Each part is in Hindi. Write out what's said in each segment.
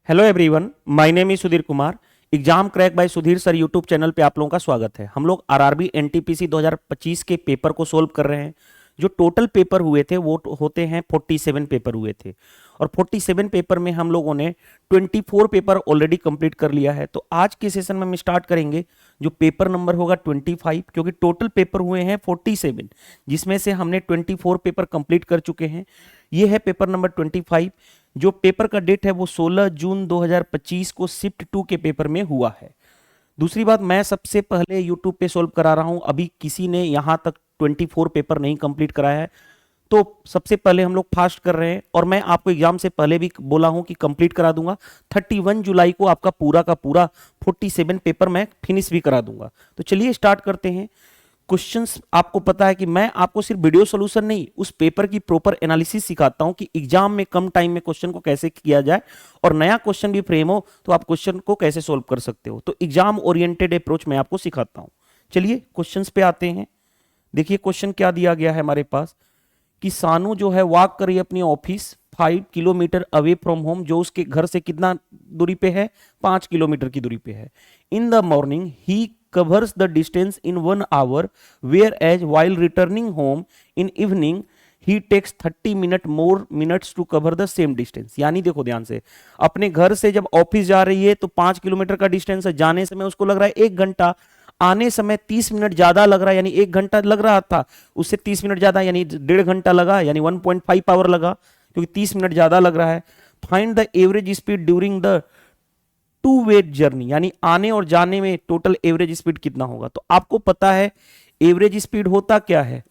Hello everyone, my name is Sudhir Kumar. Exam crack by Sudhir sir YouTube channel पे आप लोगों का स्वागत है। हम लोग आरआरबी एनटीपीसी 2025 के पेपर को सोल्व कर रहे हैं। जो टोटल पेपर हुए थे वो होते हैं 47 पेपर हुए थे, और 47 पेपर में हम लोगों ने 24 पेपर ऑलरेडी कंप्लीट कर लिया है। तो आज के सेशन में हम स्टार्ट करेंगे जो पेपर नंबर होगा 25, क्योंकि टोटल पेपर हुए हैं 47, जिसमें से हमने 24 पेपर कंप्लीट कर चुके हैं। ये है पेपर नंबर 25। जो पेपर का डेट है वो 16 जून 2025 को शिफ्ट 2 के पेपर में हुआ है। दूसरी बात, मैं सबसे पहले यूट्यूब पे सोल्व करा रहा हूं, अभी किसी ने यहां तक 24 पेपर नहीं कंप्लीट कराया है, तो सबसे पहले हम लोग फास्ट कर रहे हैं। और मैं आपको एग्जाम से पहले भी बोला हूं कि कंप्लीट करा दूंगा। 31 जुलाई को आपका पूरा का पूरा 47 पेपर मैं फिनिश भी करा दूंगा। तो चलिए स्टार्ट करते हैं। क्वेश्चंस आपको पता है कि मैं आपको सिर्फ वीडियो सॉल्यूशन नहीं, उस पेपर की प्रॉपर एनालिसिस सिखाता हूं कि एग्जाम में कम टाइम में क्वेश्चन को कैसे किया जाए, और नया क्वेश्चन भी फ्रेम हो तो आप क्वेश्चन को कैसे सोल्व कर सकते हो। तो एग्जाम ओरिएंटेड अप्रोच मैं आपको सिखाता हूं। चलिए क्वेश्चंस पे आते हैं। देखिए क्वेश्चन क्या दिया गया है हमारे पास कि सानू जो है वॉक करी अपनी office 5 kilometre away from home, जो उसके घर से कितना दूरी पे है, 5 किलोमीटर की दूरी पे है। In the morning he covers the distance in 1 hour, whereas while returning home in evening he takes 30 minutes to cover the same distance। यानी देखो ध्यान से, अपने घर से जब ऑफिस जा रही है तो 5 किलोमीटर का डिस्टेंस है, जाने समय उसको लग रहा है 1 घंटा, आने समय 30 मिनट ज्यादा लग रहा है, यानी 1 घंटा लग रहा था, उससे 30 मिनट ज्यादा यानी 1.5 घंटा लगा, यानी 1.5 आवर लगा, क्योंकि 30 मिनट ज्यादा लग रहा है। Find the average speed during the two way journey, यानी आने और जाने में टोटल एवरेज स्पीड कितना होगा। तो आपको पता है एवरेज स्पीड होता क्या है,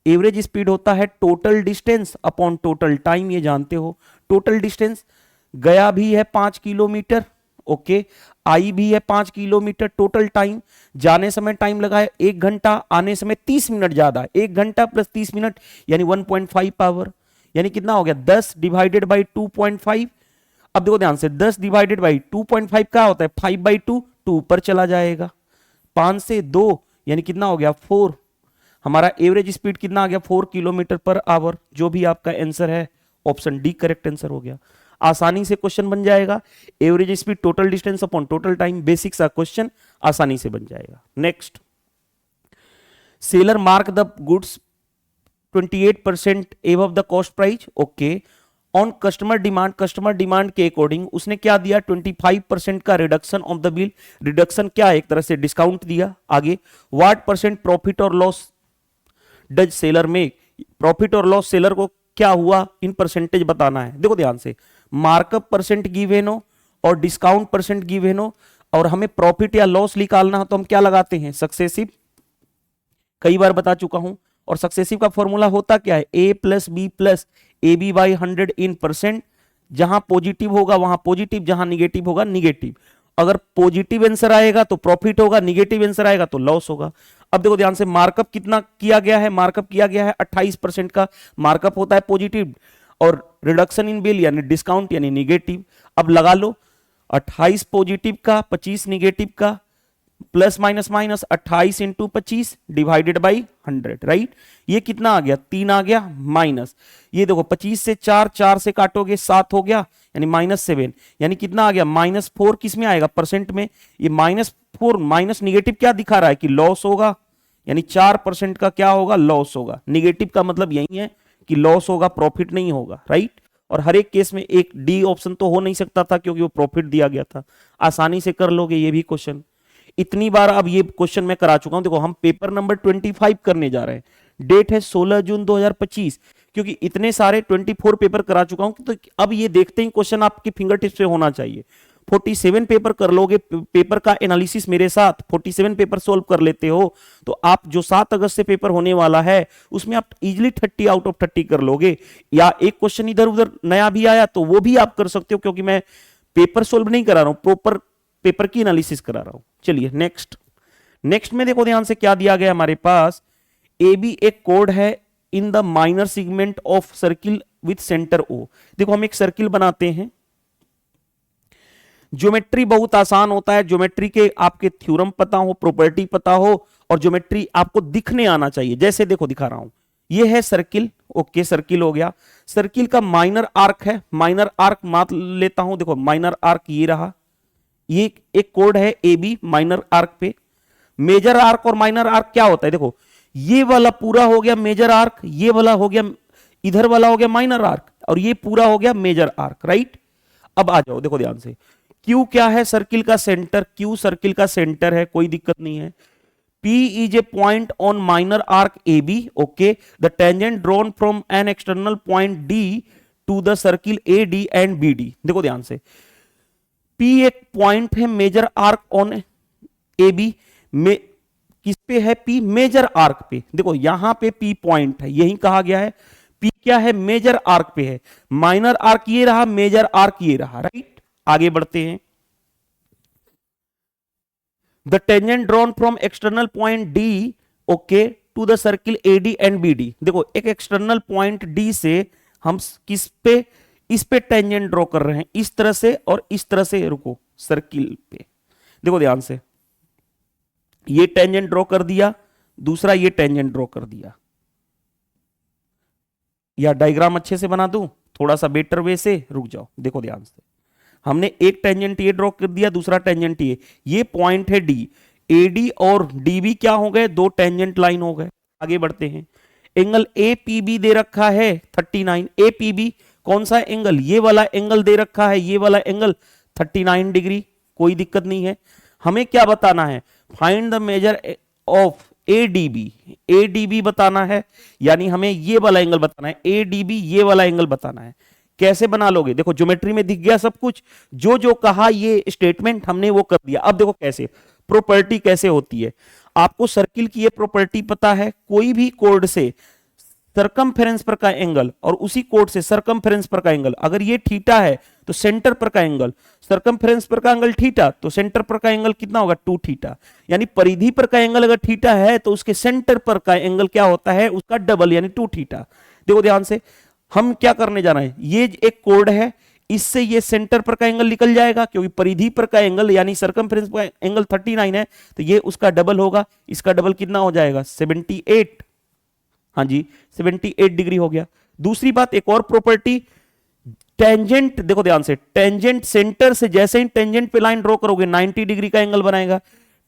एवरेज स्पीड होता है total distance upon total time, ये जानते हो। टोटल डिस्टेंस गया भी है 5 किलोमीटर, ओके, आई भी है 5 किलोमीटर, टोटल टाइम जाने समय टाइम लगा है 1 घंटा, आने समय 30 मिनट ज्यादा, 1 घंटा प्लस 30 मिनट यानी 1.5 आवर, यानी कितना हो गया 10 डिवाइडेड बाई 2.5। अब देखो ध्यान से, 10 डिवाइडेड बाई 2.5 क्या होता है 5/2, 2 ऊपर चला जाएगा, 5 से 2 यानी कितना हो गया 4। हमारा एवरेज स्पीड कितना आ गया 4 किलोमीटर पर आवर। जो भी आपका आंसर है ऑप्शन डी करेक्ट आंसर हो गया। आसानी से क्वेश्चन बन जाएगा, average speed total distance upon total time, basic सा क्वेश्चन आसानी से बन जाएगा। Next, seller mark the goods 28% above the cost price, okay, on customer demand के अकॉर्डिंग उसने क्या दिया 25% का reduction of the bill. Reduction क्या है, एक तरह से डिस्काउंट दिया। आगे, व्हाट परसेंट प्रॉफिट और loss does seller make, profit और लॉस सेलर को क्या हुआ इन परसेंटेज बताना है। देखो ध्यान से, मार्कअप परसेंट गिवन हो और डिस्काउंट परसेंट गिवन हो, और हमें प्रॉफिट या लॉस निकालना हो तो हम क्या लगाते हैं सक्सेसिव, कई बार बता चुका हूं। और सक्सेसिव का फॉर्मूला होता क्या है, A plus B plus A B by 100 in percent. जहां पॉजिटिव होगा वहां पॉजिटिव, जहां निगेटिव होगा निगेटिव। अगर पॉजिटिव आंसर आएगा तो प्रॉफिट होगा, निगेटिव आंसर आएगा तो लॉस होगा। अब देखो ध्यान से, मार्कअप कितना किया गया है, मार्कअप किया गया है 28% का मार्कअप होता है पॉजिटिव, और रिडक्शन इन बिल यानी डिस्काउंट यानी निगेटिव। अब लगा लो 28 पॉजिटिव का 25 निगेटिव का, plus minus minus 28 into 25 divided by 100, right. ये कितना आ गया 3 आ गया, माइनस ये देखो 25 से 4 से काटोगे 7 हो गया, यानी -7, यानी कितना आ गया -4। किस में आएगा परसेंट में, ये -4 माइनस निगेटिव क्या दिखा रहा है कि लॉस होगा, यानी 4% का क्या होगा लॉस होगा। निगेटिव का मतलब यही है कि लॉस होगा, प्रॉफिट नहीं होगा, राइट। और हर एक केस में एक डी ऑप्शन तो हो नहीं सकता था क्योंकि वो प्रॉफिट दिया गया था। आसानी से कर लोगे ये भी क्वेश्चन, इतनी बार अब ये क्वेश्चन मैं करा चुका हूं। देखो हम पेपर नंबर 25 करने जा रहे हैं, डेट है 16 जून 2025, क्योंकि इतने सारे 24 पेपर करा चुका हूं, तो अब ये देखते ही क्वेश्चन आपके फिंगर टिप्स पे होना चाहिए। 47 पेपर कर लोगे, पेपर का एनालिसिस मेरे साथ 47 पेपर सोल्व कर लेते हो, तो आप जो 7 अगस्त से पेपर होने वाला है उसमें आप इजिली 30 आउट ऑफ 30 कर लोगे। या एक क्वेश्चन इधर उधर नया भी आया तो वो भी आप कर सकते हो, क्योंकि मैं पेपर सोल्व नहीं करा रहा हूं, प्रॉपर पेपर की एनालिसिस करा रहा हूं। चलिए नेक्स्ट में देखो ध्यान से क्या दिया गया हमारे पास, ए बी एक कोड है in the minor segment of circle with centre O. देखो हम एक सर्किल बनाते हैं, ज्योमेट्री बहुत आसान होता है, ज्योमेट्री के आपके थ्योरम पता हो, प्रॉपर्टी पता हो, और ज्योमेट्री आपको दिखने आना चाहिए। जैसे देखो दिखा रहा हूं, ये है सर्किल, ओके सर्किल हो गया। सर्किल का माइनर आर्क है, माइनर आर्क मान लेता हूं, देखो माइनर आर्क ये रहा, ये एक कोड है ए बी माइनर आर्क पे। मेजर आर्क और माइनर आर्क क्या होता है, देखो ये वाला पूरा हो गया मेजर आर्क, ये वाला हो गया, इधर वाला हो गया माइनर आर्क, और ये पूरा हो गया मेजर आर्क, राइट। अब आ जाओ देखो ध्यान से, क्यू क्या है सर्किल का सेंटर, क्यू सर्किल का सेंटर है, कोई दिक्कत नहीं है। P is a point on minor arc AB. Okay, the tangent drawn from an external point D to the circle AD and BD. देखो ध्यान से, P एक पॉइंट है मेजर आर्क ऑन AB में, किस पे है P, मेजर आर्क पे। देखो यहां पे P पॉइंट है, यही कहा गया है P क्या है, मेजर आर्क पे है। माइनर आर्क ये रहा, मेजर आर्क ये रहा, राइट। आगे बढ़ते हैं। The tangent drawn from external point D, okay, to the circle AD and BD. देखो एक एक्सटर्नल पॉइंट D से हम किस पे, इस पे टेंजेंट ड्रॉ कर रहे हैं, इस तरह से और इस तरह से, रुको सर्किल पे देखो ध्यान से, ये टेंजेंट ड्रॉ कर दिया, दूसरा ये टेंजेंट ड्रॉ कर दिया। या डायग्राम अच्छे से बना दूं थोड़ा सा बेटर वे से, रुक जाओ देखो ध्यान से, हमने एक टेंजेंट ये ड्रॉ कर दिया, दूसरा टेंजेंट ये पॉइंट है डी, एडी और डीबी क्या हो गए, दो टेंजेंट लाइन हो गए। आगे बढ़ते हैं, एंगल एपीबी दे रखा है 39, एपीबी कौन सा एंगल, ये वाला एंगल दे रखा है, ये वाला एंगल 39 डिग्री, कोई दिक्कत नहीं है। हमें क्या बताना है, find the measure of ADB, ADB बताना है, यानी हमें ये वाला एंगल बताना है, एडीबी ये वाला एंगल बताना है। कैसे बना लोगे, देखो ज्योमेट्री में दिख गया सब कुछ, जो जो कहा ये स्टेटमेंट हमने वो कर दिया। अब देखो कैसे प्रॉपर्टी कैसे होती है, आपको सर्किल की ये प्रॉपर्टी पता है, कोई भी कोड से सरकमफेरेंस पर का एंगल और उसी कोड से सरकमफेरेंस पर का एंगल, अगर ये थीटा है तो सेंटर पर का एंगल, सरकमफेरेंस पर का एंगल थीटा, तो सेंटर पर का एंगल कितना होगा 2 थीटा, यानी परिधि पर का एंगल अगर थीटा है तो उसके सेंटर पर का एंगल क्या होता है, उसका डबल यानी 2 थीटा। देखो ध्यान से, हम क्या करने जा रहे हैं, ये एक कोड है, इससे ये सेंटर पर का एंगल निकल जाएगा, क्योंकि परिधि पर का एंगल यानी सरकमफेरेंस पर एंगल 39 है, तो ये उसका डबल होगा, इसका डबल कितना हो जाएगा 78, हाँ जी 78 डिग्री हो गया। दूसरी बात, एक और प्रॉपर्टी, टेंजेंट, देखो ध्यान से, टेंजेंट सेंटर से जैसे ही टेंजेंट पे लाइन ड्रॉ करोगे 90 डिग्री का एंगल बनाएगा।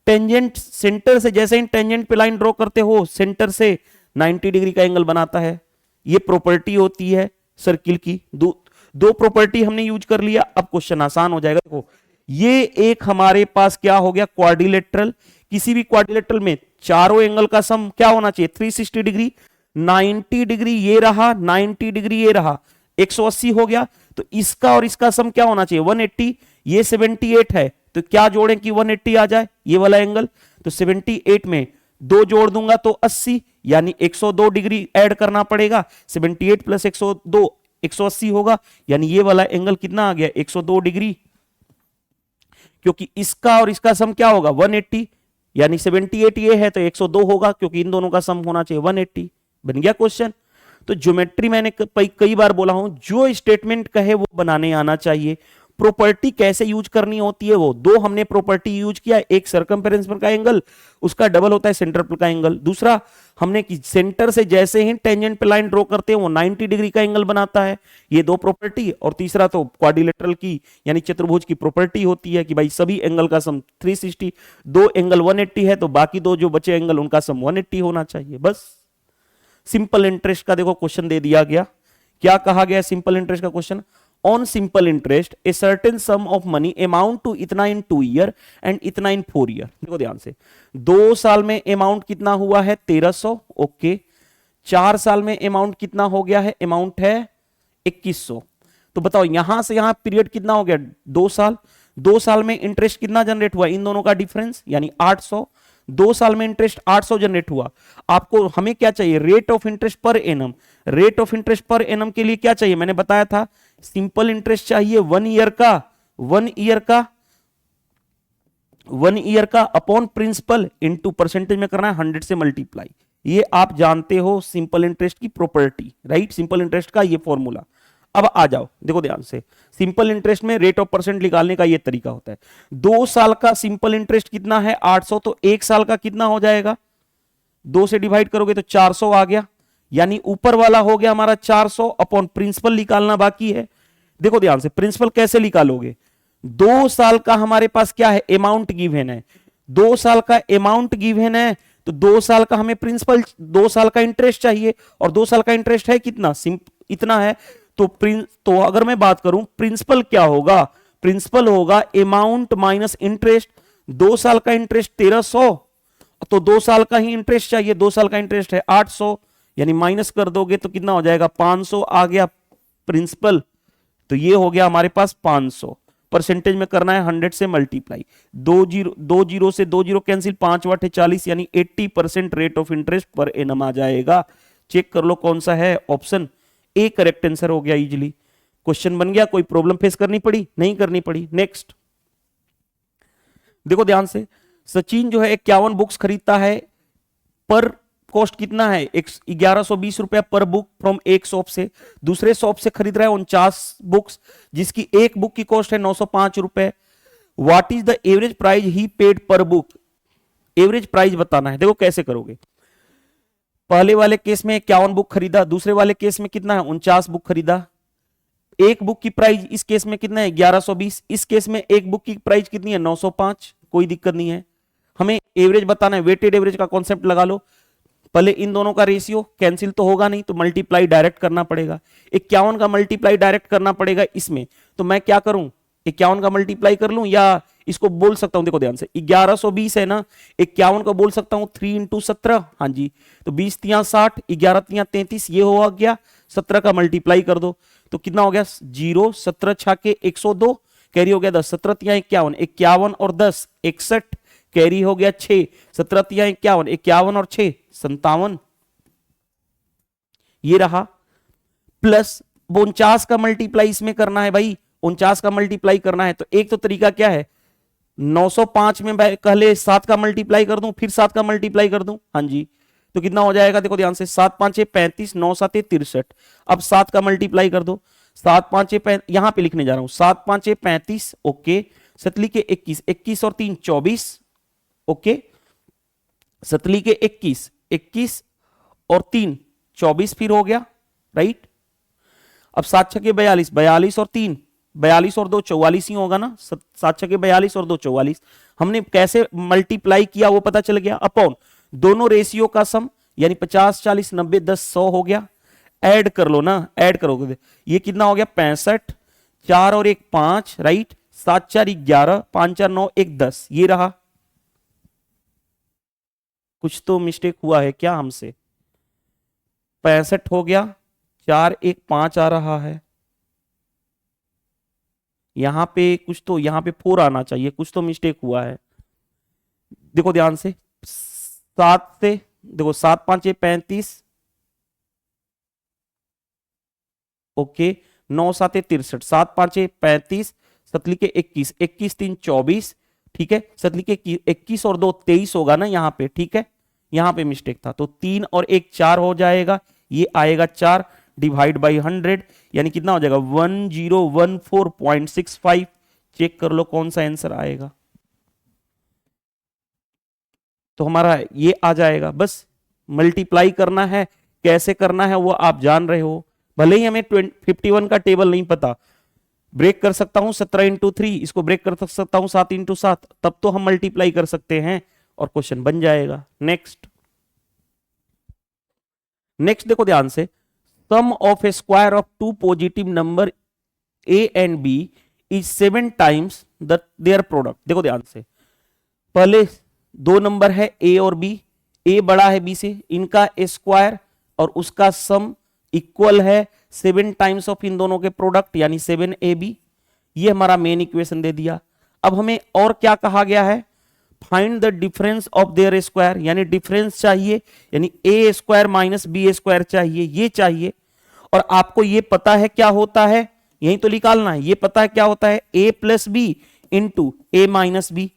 टेंजेंट सेंटर से जैसे ही टेंजेंट पे लाइन ड्रॉ करते हो, सेंटर से 90 डिग्री का एंगल बनाता है। ये प्रॉपर्टी होती है सर्किल की। दो प्रॉपर्टी हमने यूज कर लिया, अब क्वेश्चन आसान हो जाएगा। देखो ये एक हमारे पास क्या हो गया, क्वाड्रिलेटरल, किसी भी क्वाड्रिलेटरल में चारों एंगल का सम क्या होना चाहिए 360 डिग्री, 90 डिग्री ये रहा, 90 डिग्री ये रहा, 180 हो गया, तो इसका और इसका सम क्या होना चाहिए 180, ये 78 है, तो क्या जोड़ें कि 180 आ जाए, ये वाला एंगल, तो 78 में 2 जोड़ दूंगा तो 80, यानी 102 डिग्री ऐड करना पड़ेगा, 78 प्लस 102 180 होगा, यानी ये वाला एंगल कितना आ गया 102 डिग्री, क्योंकि इसका और इसका सम क्या होगा 180, यानी 78 ये है तो 102 होगा, क्योंकि इन दोनों का सम होना चाहिए 180। बन गया क्वेश्चन। तो ज्योमेट्री मैंने कई बार बोला हूं, जो स्टेटमेंट कहे वो बनाने आना चाहिए। प्रॉपर्टी कैसे यूज करनी होती है, वो दो हमने प्रॉपर्टी यूज किया, एक सरकमफेरेंस पर का एंगल, उसका डबल होता है सेंटर पर का एंगल, दूसरा हमने कि सेंटर से जैसे ही टेंजेंट पे लाइन ड्रॉ करते हैं वो 90 डिग्री का एंगल बनाता है, ये दो प्रॉपर्टी, और तीसरा तो क्वाड्रिलेटरल की यानी चतुर्भुज की प्रॉपर्टी होती है कि भाई सभी एंगल का सम 360, दो एंगल 180 है तो बाकी दो जो बचे एंगल उनका सम 180 होना चाहिए। बस सिंपल इंटरेस्ट का देखो क्वेश्चन दे दिया गया, क्या कहा गया सिंपल इंटरेस्ट का question, on simple interest a certain sum of money amount to इतना in 2 year and इतना in 4 year। देखो ध्यान से, 2 साल में अमाउंट कितना हुआ है 1300, ओके, 4 साल में अमाउंट कितना हो गया है, अमाउंट है 2100। तो बताओ यहां से यहां पीरियड कितना हो गया 2 साल, 2 साल में इंटरेस्ट कितना जनरेट हुआ, इन दोनों का डिफरेंस यानी 800, 2 साल में इंटरेस्ट 800 जनरेट हुआ। आपको हमें क्या चाहिए, rate of interest per annum, rate of interest per annum के लिए क्या चाहिए, मैंने बताया था सिंपल इंटरेस्ट चाहिए 1 ईयर का, 1 ईयर का अपॉन प्रिंसिपल इनटू परसेंटेज में करना है 100 से मल्टीप्लाई। ये आप जानते हो सिंपल इंटरेस्ट की प्रॉपर्टी, राइट, सिंपल इंटरेस्ट का ये फॉर्मूला। अब आ जाओ देखो ध्यान से, सिंपल इंटरेस्ट में रेट ऑफ परसेंट निकालने का ये तरीका होता है। 2 साल का सिंपल इंटरेस्ट कितना है 800, तो 1 साल का कितना हो जाएगा, 2 से डिवाइड करोगे तो 400 आ गया, यानी ऊपर वाला हो गया हमारा 400 अपॉन प्रिंसिपल निकालना बाकी है। देखो ध्यान से, प्रिंसिपल कैसे निकालोगे, 2 साल का हमारे पास क्या है, अमाउंट गिवन है, 2 साल का अमाउंट गिवन है, तो 2 साल का हमें प्रिंसिपल, 2 साल का इंटरेस्ट चाहिए, और 2 साल का इंटरेस्ट है कितना, इतना है। तो अगर मैं बात करूं प्रिंसिपल क्या होगा, प्रिंसिपल होगा अमाउंट माइनस इंटरेस्ट, 2 साल का इंटरेस्ट 1300, तो 2 साल का ही इंटरेस्ट चाहिए, 2 साल का इंटरेस्ट है 800, यानी माइनस कर दोगे तो कितना हो जाएगा, 500 आ गया प्रिंसिपल, तो ये हो गया हमारे पास 500। परसेंटेज में करना है 100 से मल्टीप्लाई, 2 जीरो से 2 जीरो कैंसिल, 5 वाटे 40, यानी 80% rate of interest per annum आ जाएगा। चेक कर लो कौन सा है, ऑप्शन ए करेक्ट आंसर हो गया इजीली। क्वेश्चन बन गया, कोई प्रॉब्लम फेस करनी पड़ी, नहीं करनी पड़ी। नेक्स्ट देखो ध्यान से, सचिन जो है 51 बुक्स खरीदता है, पर कॉस्ट कितना है, 1120 रुपया पर बुक फ्रॉम एक शॉप से, दूसरे शॉप से खरीद रहा है 49 बुक्स, जिसकी एक बुक की कॉस्ट है 905 रुपए। What is the average price he paid पर बुक, एवरेज प्राइस बताना है। देखो कैसे करोगे, पहले वाले केस में 51 बुक खरीदा, दूसरे वाले केस में कितना है 49 बुक खरीदा, एक बुक की प्राइस इस केस में कितना है 1120, इस केस में एक बुक की प्राइस कितनी है 905, कोई दिक्कत नहीं है। हमें एवरेज बताना है, वेटेड एवरेज का कॉन्सेप्ट लगा लो। पहले इन दोनों का रेशियो कैंसिल तो होगा नहीं, तो मल्टीप्लाई डायरेक्ट करना पड़ेगा, 51 का मल्टीप्लाई डायरेक्ट करना पड़ेगा इसमें। तो मैं क्या करूं, 51 का मल्टीप्लाई कर लूं, या इसको बोल सकता हूं, देखो ध्यान से 1120 है ना, 51 को बोल सकता हूं 3 इंटू 17, हाँ जी, तो 20 तिया 60, 11 तिया 33, ये हो गया, 17 का मल्टीप्लाई कर दो तो कितना हो गया 0, 17 छाके 102, कैरी हो गया 10, 17 तिया 51, 51 और 10 61, कैरी हो गया 6, 17 तिया 51, 51 और 6 57, ये रहा। प्लस 49 का मल्टीप्लाई इसमें करना है भाई, 49 का मल्टीप्लाई करना है, तो एक तो तरीका क्या है, 905 में पहले 7 का मल्टीप्लाई कर दूं, फिर 7 का मल्टीप्लाई कर दूं, हाँ जी, तो कितना हो जाएगा, देखो ध्यान से, 7 5 35, 9 7 63, अब 7 का मल्टीप्लाई कर दो, 7 5 यहां पे लिखने जा रहा हूं, 7 5 35, ओके, सतली के 21, 21 और 3 24, ओके, सतली के 21, 21 और 3 24 फिर हो गया, राइट। अब 7 छके 42, 42 और 3 42 और 2 44 ही होगा ना, 7 छके 42 और 2 44। हमने कैसे मल्टीप्लाई किया वो पता चल गया, अपॉन दोनों रेशियो का सम, यानी 50 40 90 10 100 हो गया। ऐड कर लो ना, ऐड करोगे ये कितना हो गया 65, 4 और 1 5, राइट, 7 4 11, 5 4 9 1 10, ये रहा। कुछ तो मिस्टेक हुआ है क्या हमसे, 65 हो गया, 4 1 5 आ रहा है, यहां पे कुछ तो, यहां पे 4 आना चाहिए, कुछ तो मिस्टेक हुआ है। देखो ध्यान से, 7 से देखो 7 5 35, ओके, 9 7 63, 7 5 35, सतली के 21, 21 3 24, ठीक है, सतली के 21 और 2 23 होगा ना यहाँ पे, ठीक है, यहाँ पे मिस्टेक था, तो 3 और 1 4 हो जाएगा, ये आएगा 4 डिवाइड बाई 100, यानी कितना हो जाएगा 1014.65। चेक कर लो कौन सा आंसर आएगा, तो हमारा ये आ जाएगा। बस मल्टीप्लाई करना है, कैसे करना है वो आप जान रहे हो, भले ही हमें 51 का टेबल नहीं पता, ब्रेक कर सकता हूं 17 इंटू 3, इसको ब्रेक कर सकता हूं 7 इंटू 7, तब तो हम मल्टीप्लाई कर सकते हैं और क्वेश्चन बन जाएगा। नेक्स्ट देखो ध्यान से, sum of a square of 2 positive number a and b is 7 times their product. देखो ध्यान से, पहले 2 नंबर है a और b, a बड़ा है b से, इनका स्क्वायर और उसका सम इक्वल है 7 टाइम्स ऑफ इन दोनों के प्रोडक्ट, यानी 7ab। ये हमारा मेन इक्वेशन दे दिया। अब हमें और क्या कहा गया है, find the difference of their square, यानी डिफरेंस चाहिए, यानी ए स्क्वायर माइनस बी स्क्वायर चाहिए, ये चाहिए। और आपको ये पता है क्या होता है, यही तो निकालना है, ये पता है क्या होता है, a plus b into a minus b.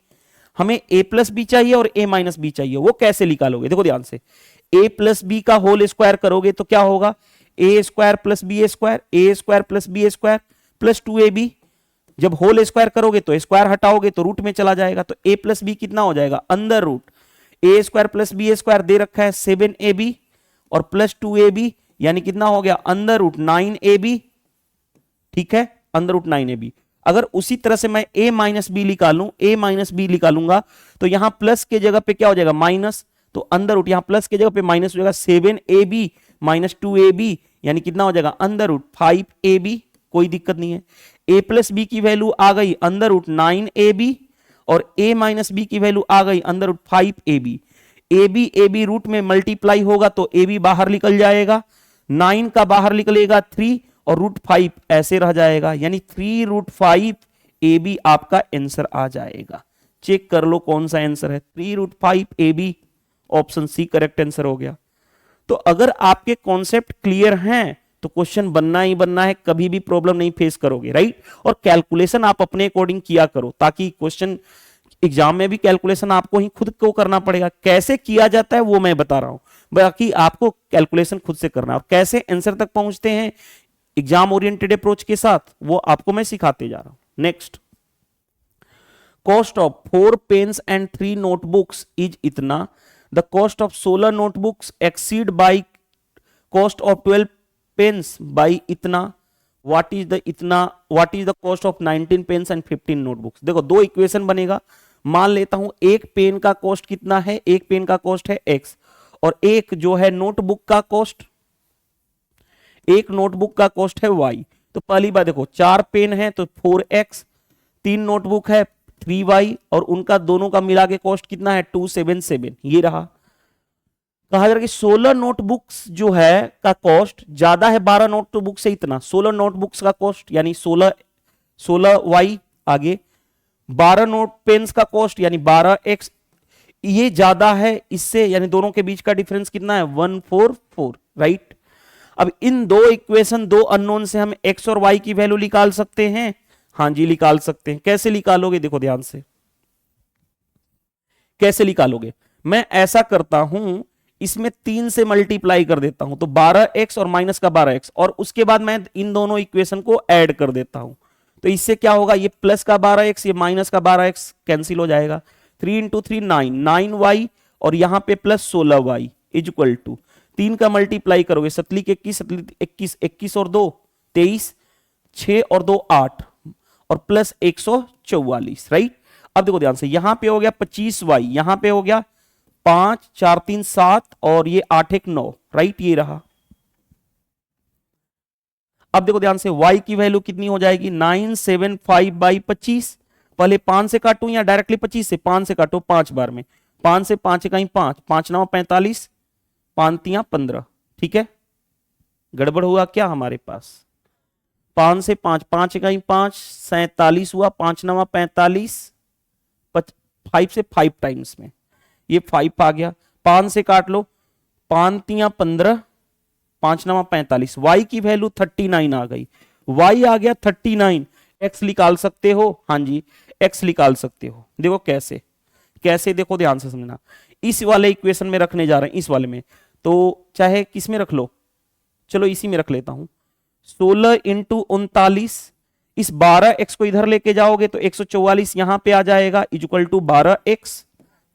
हमें a प्लस बी चाहिए और a माइनस बी चाहिए, वो कैसे निकालोगे, देखो ध्यान से, a प्लस बी का होल स्क्वायर करोगे तो क्या होगा, A square plus B square, A square plus B square plus 2ab। जब होल स्क्वायर करोगे तो स्क्वायर हटाओगे तो रूट में चला जाएगा, तो a प्लस बी कितना हो जाएगा, अंदर रूट ए स्क्वायर प्लस बी स्क्वायर दे रखा है 7ab, और प्लस 2ab यानी कितना हो गया अंडर रूट 9ab। ठीक है, अंडर रूट 9ab। अगर उसी तरह से मैं a माइनस बी निकालूं, a माइनस बी निकालूंगा तो यहां प्लस के जगह पे क्या हो जाएगा माइनस, तो अंडर रूट यहां प्लस के जगह पे माइनस हो जाएगा 7ab माइनस 2ab यानी कितना हो जाएगा अंडर रूट 5ab। कोई दिक्कत नहीं है। a प्लस बी की वैल्यू आ गई अंडर रूट 9ab और a माइनस बी की वैल्यू आ गई under root 5ab। ab root में मल्टीप्लाई होगा तो ab बाहर निकल जाएगा, 9 का बाहर निकलेगा 3 और रूट 5 ऐसे रह जाएगा, यानी 3 रूट 5 ab आपका आंसर आ जाएगा। चेक कर लो कौन सा आंसर है, 3 root 5 ab, option C correct answer हो गया। तो अगर आपके कॉन्सेप्ट क्लियर हैं तो क्वेश्चन बनना ही बनना है, कभी भी प्रॉब्लम नहीं फेस करोगे, राइट। और कैलकुलेशन आप अपने अकॉर्डिंग किया करो, ताकि क्वेश्चन एग्जाम में भी कैलकुलेशन आपको ही खुद को करना पड़ेगा। कैसे किया जाता है वो मैं बता रहा हूं, बाकी आपको कैलकुलेशन खुद से करना है। और कैसे आंसर तक पहुंचते हैं एग्जाम ओरिएंटेड अप्रोच के साथ, वो आपको मैं सिखाते जा रहा हूं। Next, cost of 4 pens and 3 notebooks is इतना, the cost of 16 notebooks exceed by cost of 12 pens by इतना, what is the cost of 19 pens and 15 notebooks. देखो दो इक्वेशन बनेगा, मान लेता हूं एक पेन का कॉस्ट कितना है, एक पेन का कॉस्ट है x और एक जो है नोटबुक का कॉस्ट, एक नोटबुक का कॉस्ट है y। तो पहली बात देखो 4 पेन है तो 4x, 3 नोटबुक है 3y और उनका दोनों का मिला के कॉस्ट कितना है 277, ये रहा। कहा जा रहा कि 16 नोटबुक्स जो है का कॉस्ट ज्यादा है 12 नोटबुक से इतना, 16 नोटबुक्स का कॉस्ट यानी 16y, आगे 12 नोट पेन्स का कॉस्ट यानी 12x, ये ज्यादा है इससे, यानी दोनों के बीच का डिफरेंस कितना है 144, राइट। अब इन दो इक्वेशन, दो अननोन से हम x और y की वैल्यू निकाल सकते हैं, हाँ जी निकाल सकते हैं। कैसे निकालोगे, देखो ध्यान से कैसे निकालोगे। मैं ऐसा करता हूं, इसमें 3 से मल्टीप्लाई कर देता हूं तो 12x और माइनस का 12x, और उसके बाद मैं इन दोनों इक्वेशन को ऐड कर देता हूं। तो इससे क्या होगा, ये प्लस का 12x ये माइनस का 12x कैंसिल हो जाएगा। 3 इंटू 3 9, 9y और यहां पे plus 16y is equal to 3 का मल्टीप्लाई करोगे, सतली के 21, सतली 21, 21 और 2 23, 6 और 2 8 और प्लस 144, राइट। अब देखो ध्यान से, यहां पे हो गया 25y, यहां पे हो गया 5 4 3 7 और ये 8 1 9, राइट, ये रहा। अब देखो ध्यान से y की वैल्यू कितनी हो जाएगी 975 बाई 25, पहले 5 से काटूं या डायरेक्टली 25 से, 5 से काटो 5 बार में, 5 से 5 कहीं 5, 5 9 45, 5 3 15, ठीक है। गड़बड़ हुआ क्या हमारे पास, 5 से 5, 5 कहीं 5 47 हुआ, 5 9 45, 5 से 5 टाइम्स में ये 5 आ गया, 5 से काट लो, 5 3 15, 5 9 45, y की वैल्यू 39 आ गई, y आ गया 39, x निकाल सकते हो, हाँ जी x निकाल सकते हो। देखो कैसे कैसे, देखो ध्यान से समझना, इस वाले इक्वेशन में रखने जा रहे हैं, इस वाले में, तो चाहे किस में रख लो, चलो इसी में रख लेता हूं। 16 इंटू 39, इस 12x को इधर लेके जाओगे तो 144 यहां पे आ जाएगा इक्वल टू 12x,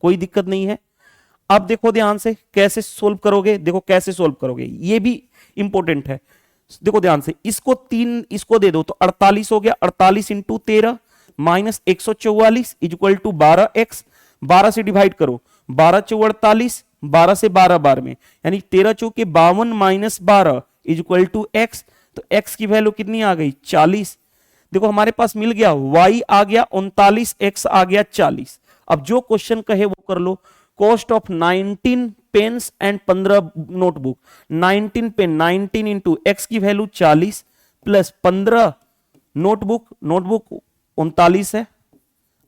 कोई दिक्कत नहीं है। अब देखो ध्यान से कैसे सोल्व करोगे, देखो कैसे सोल्व करोगे, ये भी इंपॉर्टेंट है। देखो ध्यान से, इसको 3 इसको दे दो तो 48 हो गया, 48 into 13 minus 144 equal to 12x, 12 से डिवाइड करो, 12 चौ 48, 12 से 12 बार में, यानी 13 चौके 52 माइनस 12 इक्वल टू x, तो x की वैल्यू कितनी आ गई 40। देखो हमारे पास मिल गया, y आ गया 39, x आ गया 40। अब जो क्वेश्चन कहे वो कर लो। Cost of 19 pens and 15 notebook, 19 pen 19 into X की वैल्यू 40 प्लस 15 नोटबुक, नोटबुक 39 है।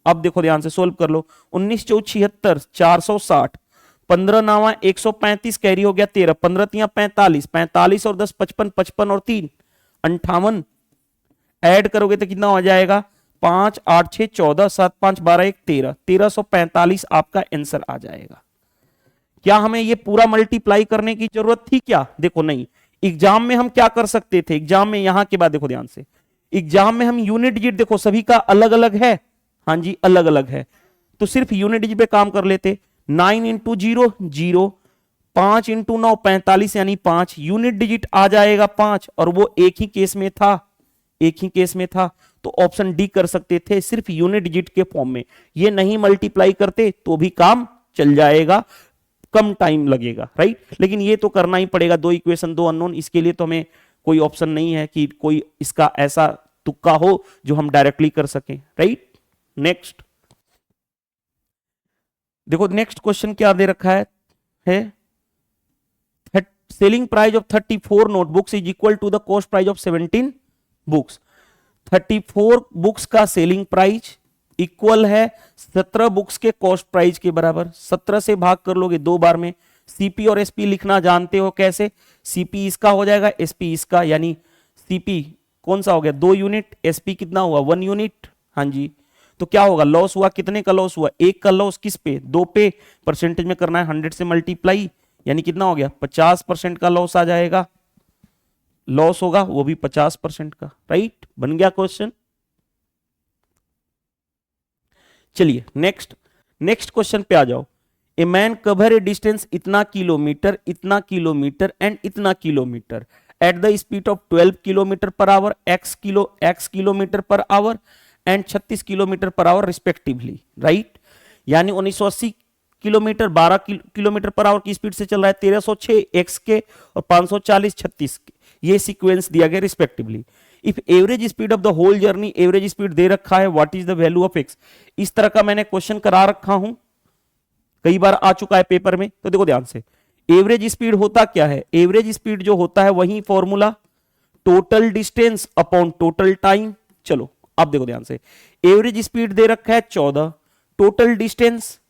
अब देखो ध्यान से सोल्व कर लो, 19 चौ 76, 460, 15 नावा 135 कैरी हो गया 13, 15 तिया 45, 45 और 10 55, 55 और 3 58, ऐड करोगे तो कितना हो जाएगा 5 8 6 14 7 5 12 1 13, 1345 आपका आंसर आ जाएगा। क्या हमें ये पूरा मल्टीप्लाई करने की जरूरत थी क्या, देखो नहीं। एग्जाम में हम क्या कर सकते थे, एग्जाम में यहां के बाद देखो ध्यान से, एग्जाम में हम यूनिट डिजिट देखो सभी का अलग अलग है, हाँ जी अलग अलग है, तो सिर्फ यूनिट डिजिट पे काम कर लेते। 9 इंटू 0 0, 5 इंटू 9 45 यानी 5 यूनिट डिजिट आ जाएगा 5, और वो एक ही केस में था, एक ही केस में था, तो ऑप्शन डी कर सकते थे सिर्फ यूनिट डिजिट के फॉर्म में। ये नहीं मल्टीप्लाई करते तो भी काम चल जाएगा, कम टाइम लगेगा, राइट। लेकिन ये तो करना ही पड़ेगा, दो इक्वेशन दो अननोन, इसके लिए तो हमें कोई ऑप्शन नहीं है कि कोई इसका ऐसा तुक्का हो जो हम डायरेक्टली कर सकें, राइट। नेक्स्ट देखो, नेक्स्ट क्वेश्चन क्या दे रखा है selling price of 34 notebooks is equal to the cost price of 17 books. 34 books का सेलिंग प्राइस इक्वल है 17 बुक्स के कॉस्ट प्राइस के बराबर। 17 से भाग कर लोगे दो बार में। सीपी और एसपी लिखना जानते हो कैसे, सीपी इसका हो जाएगा, एसपी इसका, यानी सीपी कौन सा हो गया 2 यूनिट, एसपी कितना हुआ 1 यूनिट। हाँ जी, तो क्या होगा, लॉस हुआ, कितने का लॉस हुआ, 1 का लॉस, किस पे 2 पे, परसेंटेज में करना है 100 से मल्टीप्लाई, यानी कितना हो गया 50% का लॉस आ जाएगा, लॉस होगा वो भी 50% का, राइट। बन गया क्वेश्चन। चलिए नेक्स्ट क्वेश्चन पे आ जाओ। A man cover A distance इतना किलोमीटर एंड इतना kilometre at the speed of 12 kilometre per hour, x kilometre per hour and 36 kilometre per hour respectively, right. यानी 1980 किलोमीटर 12 किलोमीटर पर आवर की स्पीड से चल रहा है, 1306 एक्स के और 540 36 के, ये सीक्वेंस दिया गया respectively. If average speed of the whole journey, average speed दे रखा है, what is the value of X. इस तरह का मैंने क्वेश्चन करा रखा हूं, कई बार आ चुका है पेपर में, तो देखो ध्यान से। एवरेज स्पीड होता क्या है, एवरेज स्पीड जो होता है वही formula total distance upon total time. चलो अब देखो ध्यान से, एवरेज स्पीड दे रखा है 14, टोटल डिस्टेंस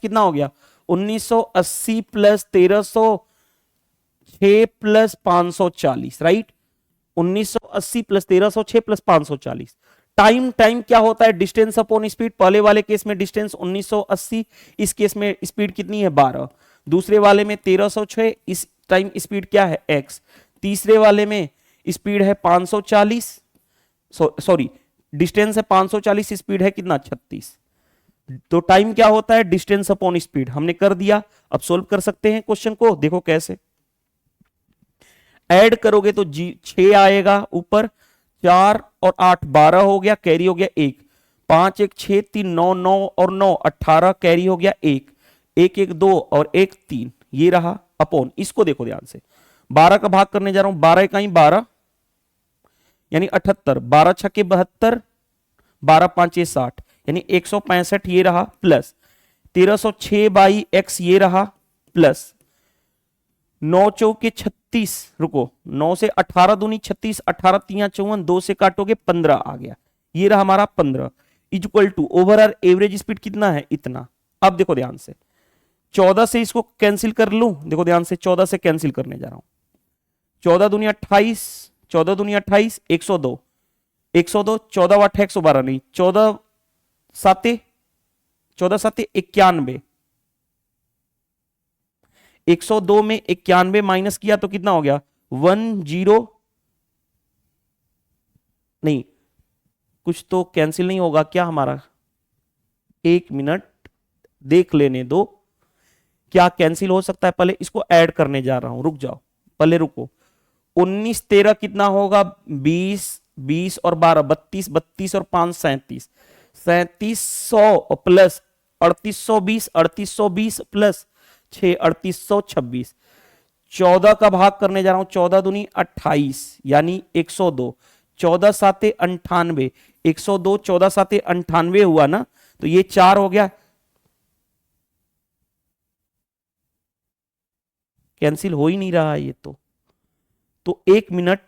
कितना हो गया 1980 plus 1306 plus 540, right. 1980 plus 1306 plus 540। Time क्या होता है, डिस्टेंस अपॉन स्पीड। पहले वाले केस में डिस्टेंस 1980, इस केस में स्पीड कितनी है 12, दूसरे वाले में 1306, इस टाइम स्पीड क्या है x, तीसरे वाले में स्पीड है 540, सॉरी डिस्टेंस है 540, स्पीड है कितना 36। तो टाइम क्या होता है डिस्टेंस अपॉन स्पीड, हमने कर दिया। अब सोल्व कर सकते हैं क्वेश्चन को, देखो कैसे। ऐड करोगे तो 6 आएगा ऊपर, 4 और 8 12 हो गया, कैरी हो गया 1, 5 1 6 3 9 9 और 9 18, कैरी हो गया 1 1 1 2 और 1 3, ये रहा अपॉन। इसको देखो ध्यान से, 12 का भाग करने जा रहा हूं, 12 इकाई 12 यानी 78, 12 छक्के 72, 12 5 60 यानी 165, ये रहा प्लस 1306 बाई एक्स, ये रहा प्लस 9 चौके 36, रुको 9 से 18 दूनी 36, 18 3 54, 2 से काटोगे 15 आ गया, ये रहा हमारा 15 equal to overall average speed कितना है इतना। अब देखो ध्यान से, 14 से इसको कैंसिल कर लूं, देखो ध्यान से 14 से कैंसिल करने जा रहा हूं, 14 दूनी 28, 14 दूनी 28, 102 102, 14 8 112 नहीं, 14 7 91, 102 में 91 माइनस किया तो कितना हो गया 10, नहीं कुछ तो कैंसिल नहीं होगा क्या हमारा, 1 मिनट देख लेने दो क्या कैंसिल हो सकता है, पहले इसको ऐड करने जा रहा हूं, रुक जाओ पहले रुको। 19 13 कितना होगा 20, 20 और 12 32, 32 और 5 37, 3700 प्लस 3820, 3820 प्लस 6 3826, 14 का भाग करने जा रहा हूं, 14 दूनी 28 यानी 102, 14 साते 98, 102 14 साते 98 हुआ ना, तो ये 4 हो गया, कैंसिल हो ही नहीं रहा है ये तो 1 मिनट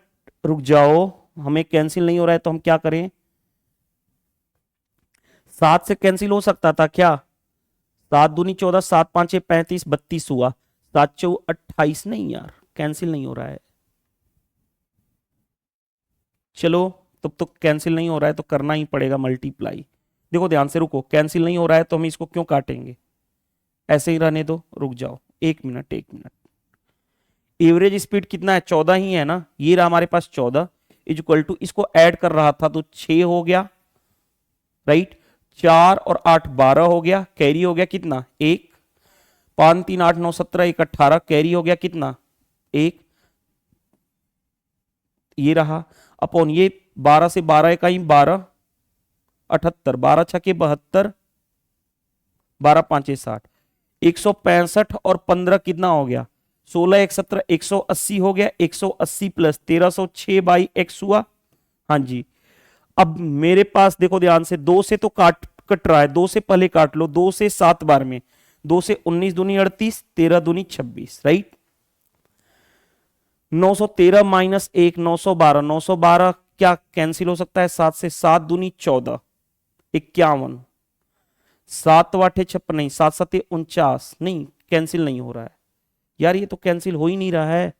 रुक जाओ, हमें कैंसिल नहीं हो रहा है तो हम क्या करें, 7 से कैंसिल हो सकता था क्या, 7 दूनी 14, 7 5 35, 32 हुआ, 7 4 28, नहीं यार कैंसिल नहीं हो रहा है। चलो तब तो कैंसिल नहीं हो रहा है तो करना ही पड़ेगा मल्टीप्लाई। देखो ध्यान से रुको, कैंसिल नहीं हो रहा है तो हम इसको क्यों काटेंगे, ऐसे ही रहने दो, रुक जाओ 1 मिनट 1 मिनट। एवरेज स्पीड कितना है 14 ही है ना, ये रहा हमारे पास 14 इक्वल टू, इसको ऐड कर रहा था तो 6 हो गया, राइट, 4 और 8 12 हो गया, कैरी हो गया कितना 1, 5 3 8 9 17 1 18, कैरी हो गया कितना, एक, ये रहा अपॉन ये 12 से 12 इकाई 12, 78, 12 छके 72, 12 5 60, 165 और 15 कितना हो गया, 16 1 17, 180 हो गया, 180 प्लस 1306 बाई एक्स हुआ। हाँ जी, अब मेरे पास देखो ध्यान से, 2 से तो कट रहा है, 2 से पहले काट लो, 2 से 7 बार में, 2 से 19 दूनी 38, 13 दूनी 26, राइट। 913 माइनस 1 912, 912 क्या कैंसिल हो सकता है, 7 से, 7 दूनी 14, 51, 7 वाठे 56, नहीं 7 सते 49, नहीं कैंसिल नहीं हो रहा है यार, ये तो कैंसिल हो ही नहीं रहा है।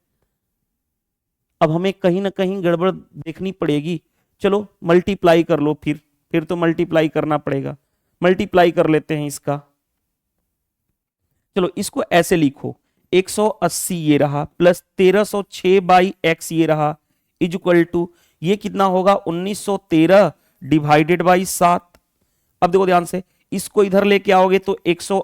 अब हमें कहीं ना कहीं गड़बड़ देखनी पड़ेगी। चलो मल्टीप्लाई कर लो, फिर तो मल्टीप्लाई करना पड़ेगा, मल्टीप्लाई कर लेते हैं इसका। चलो इसको ऐसे लिखो, 180 ये रहा प्लस 1306 बाई एक्स ये रहा, इज इक्वल टू ये कितना होगा, 1913 डिवाइडेड बाई 7। अब देखो ध्यान से, इसको इधर लेके आओगे तो 100,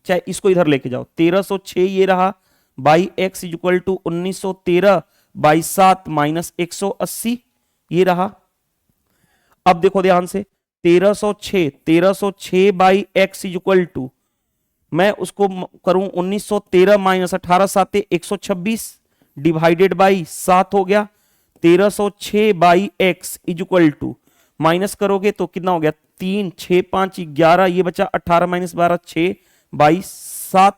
चाहे इसको इधर लेके जाओ, 1306 ये रहा by x is equal to 1913 by 7 minus 180 ये रहा। अब देखो ध्यान से, 1306 by x is equal to, मैं उसको करूं 1913 माइनस 18 साते 126 डिवाइडेड बाई 7 हो गया, 1306 by x is equal to, minus करोगे तो कितना हो गया, 3 6 5 11, ये बचा 18 माइनस 12 6 बाई 7,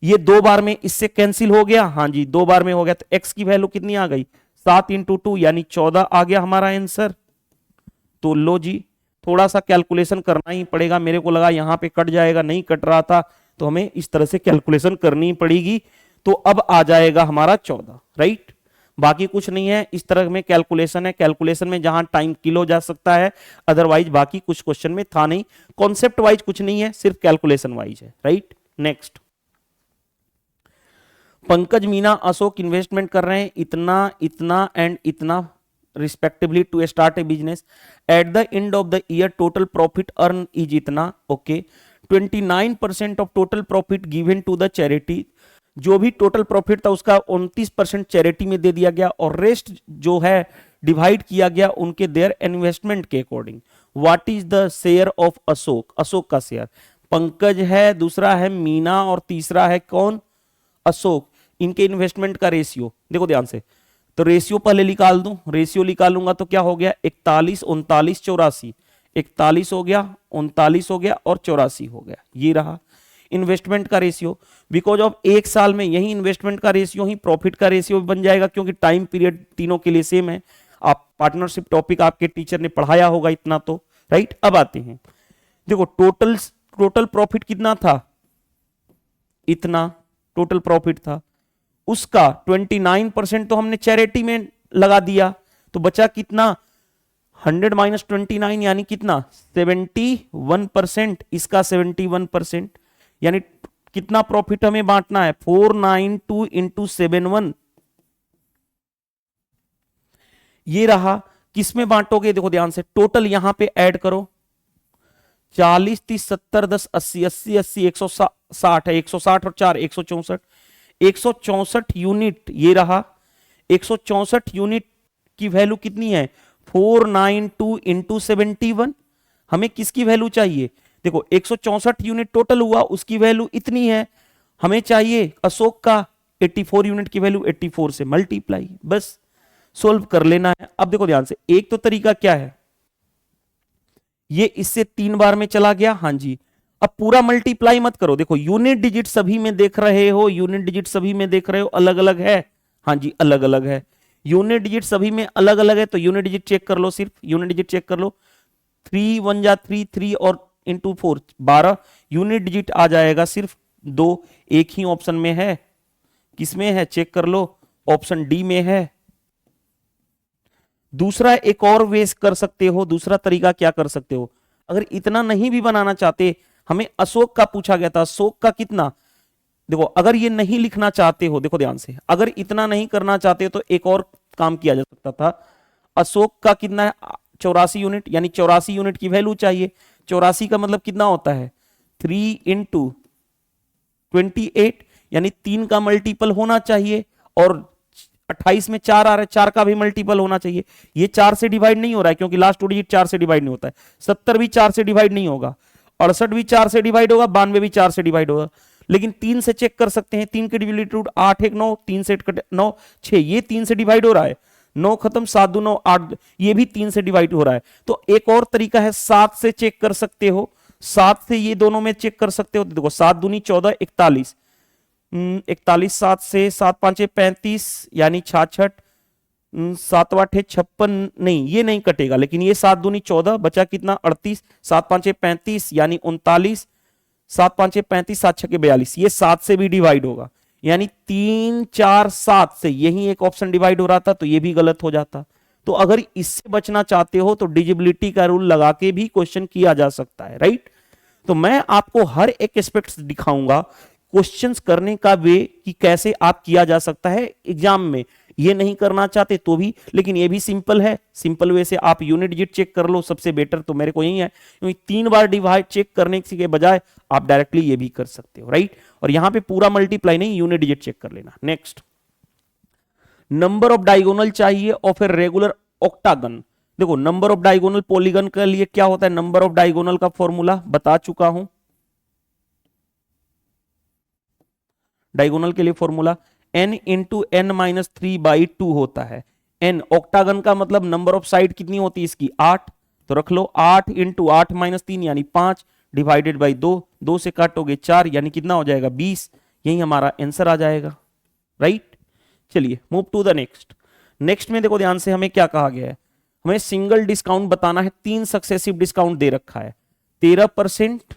ये 2 बार में इससे कैंसिल हो गया। हाँ जी 2 बार में हो गया, तो x की वैल्यू कितनी आ गई, 7 इंटू 2 यानी 14 आ गया हमारा आंसर। तो लो जी, थोड़ा सा कैलकुलेशन करना ही पड़ेगा, मेरे को लगा यहां पे कट जाएगा, नहीं कट रहा था, तो हमें इस तरह से कैलकुलेशन करनी पड़ेगी। तो अब आ जाएगा हमारा 14, राइट। बाकी कुछ नहीं है, इस तरह में कैलकुलेशन है, कैलकुलेशन में जहां टाइम किल हो जा सकता है, अदरवाइज बाकी कुछ क्वेश्चन में था नहीं, कॉन्सेप्ट वाइज कुछ नहीं है, सिर्फ कैलकुलेशन वाइज है, right. Next, Pankaj Meena Ashok investment कर रहे हैं इतना इतना एंड इतना respectively to start a business, at the end of the year total profit earn is इतना, okay. 29% of total profit given to the charity, जो भी टोटल प्रॉफिट था उसका 29% चैरिटी में दे दिया गया, और रेस्ट जो है डिवाइड किया गया उनके देयर इन्वेस्टमेंट के according. What is the share of Ashok, Ashok का शेयर, पंकज है, दूसरा है मीना और तीसरा है कौन, अशोक, इनके इन्वेस्टमेंट का रेशियो देखो ध्यान से, तो रेशियो पहले निकाल दूं, रेशियो निकालूंगा तो क्या हो गया, 41 39 84, 41 हो गया, 39 हो गया और 84 हो गया, ये रहा इन्वेस्टमेंट का रेशियो। बिकॉज ऑफ एक साल में यही इन्वेस्टमेंट का रेशियो ही प्रॉफिट का रेशियो बन जाएगा, क्योंकि टाइम पीरियड तीनों के लिए सेम है। आप पार्टनरशिप टॉपिक आपके टीचर ने पढ़ाया होगा इतना तो, राइट। अब आते हैं, देखो टोटल प्रॉफिट कितना था, इतना टोटल प्रॉफिट था, उसका 29% तो हमने चैरिटी में लगा दिया, तो बचा कितना, 100 माइनस 29 यानी कितना 71%, इसका 71%, यानी कितना प्रॉफिट हमें बांटना है, 492 इंटू 71, ये रहा। किसमें बांटोगे, देखो ध्यान से, टोटल यहां पे ऐड करो, 40 30 70 10 80 80 80 160 है, 160 और 4 164, 164 यूनिट ये रहा। 164 यूनिट की वैल्यू कितनी है, 492 इंटू 71, हमें किसकी वैल्यू चाहिए, देखो 164 यूनिट टोटल हुआ, उसकी वैल्यू इतनी है, हमें चाहिए अशोक का 84 यूनिट की वैल्यू, 84 से मल्टीप्लाई, बस सोल्व कर लेना है। अब देखो ध्यान से, एक तो तरीका क्या है, ये इससे 3 बार में चला गया, हाँ जी। अब पूरा मल्टीप्लाई मत करो, देखो यूनिट डिजिट सभी में देख रहे हो, यूनिट डिजिट सभी में देख रहे हो, अलग अलग है, हाँ जी अलग अलग है, यूनिट डिजिट सभी में अलग अलग है, तो यूनिट डिजिट चेक कर लो, सिर्फ यूनिट डिजिट चेक कर लो, 3 1 जा 3 3 और इंटू 4 12, यूनिट डिजिट आ जाएगा सिर्फ 2, एक ही ऑप्शन में है, किसमें है चेक कर लो, ऑप्शन डी में है। दूसरा एक और वेस कर सकते हो, दूसरा तरीका क्या कर सकते हो, अगर इतना नहीं भी बनाना चाहते, हमें अशोक का पूछा गया था, अशोक का कितना, देखो अगर ये नहीं लिखना चाहते हो, देखो ध्यान से, अगर इतना नहीं करना चाहते तो एक और काम किया जा सकता था, अशोक का कितना है 84 यूनिट, यानी 84 यूनिट की वैल्यू चाहिए, 84 का मतलब कितना होता है 3 इंटू 28 यानी 3 का मल्टीपल होना चाहिए, और 28 में 4 आ रहा है, 4 का भी मल्टीपल होना चाहिए। ये 4 से डिवाइड नहीं हो रहा है क्योंकि लास्ट 2 डिजिट 4 से डिवाइड नहीं होता है। 70 भी 4 से डिवाइड नहीं होगा, 68 भी 4 से डिवाइड होगा, 92 भी 4 से डिवाइड होगा। लेकिन 3 से चेक कर सकते हैं, 3 की डिविजिबिलिटी रूट 8 1 9, 3 से 9 6, ये 3 से डिवाइड हो रहा है, 9 खत्म, 7 2 9 8, ये भी 3 से डिवाइड हो रहा है। तो एक और तरीका है, 7 से चेक कर सकते हो, 7 से ये दोनों में चेक कर सकते हो। देखो 7 दूनी 14 41, 41 7 से 7 5 35 यानी 66, 7 8 56, नहीं ये नहीं कटेगा, लेकिन ये 7 दूनी 14 बचा कितना 38, 7 5 35 यानी 39, 7 5 35 7 6 42, ये 7 से भी डिवाइड होगा, यानी 3 4 7 से यही एक ऑप्शन डिवाइड हो रहा था, तो ये भी गलत हो जाता। तो अगर इससे बचना चाहते हो तो डिजिबिलिटी का रूल लगा के भी क्वेश्चन किया जा सकता है, राइट। तो मैं आपको हर एक एस्पेक्ट दिखाऊंगा क्वेश्चंस करने का वे कि कैसे आप किया जा सकता है एग्जाम में। ये नहीं करना चाहते तो भी, लेकिन ये भी सिंपल है, सिंपल वे से आप यूनिट डिजिट चेक कर लो, सबसे बेटर तो मेरे को यही है, क्योंकि 3 बार डिवाइड चेक करने के बजाय आप डायरेक्टली ये भी कर सकते हो, राइट। और यहां पे पूरा मल्टीप्लाई नहीं, यूनिट डिजिट चेक कर लेना। नेक्स्ट, नंबर ऑफ डायगोनल चाहिए और फिर रेगुलर ऑक्टागन। देखो नंबर ऑफ डायगोनल पॉलीगन के लिए क्या होता है, नंबर ऑफ डायगोनल का फॉर्मूला बता चुका हूं। डायगोनल के लिए formula n into n minus 3/2 होता है। n ऑक्टागन का मतलब नंबर ऑफ साइड कितनी होती है इसकी, 8, तो रख लो 8 इंटू 8 माइनस 3 यानी 5 डिवाइडेड बाई 2, 2 से काटोगे 4 यानी कितना हो जाएगा 20, यही हमारा आंसर आ जाएगा, राइट। चलिए move to the next. Next में देखो ध्यान से, हमें क्या कहा गया है, हमें सिंगल डिस्काउंट बताना है। 3 सक्सेसिव डिस्काउंट दे रखा है, 13%,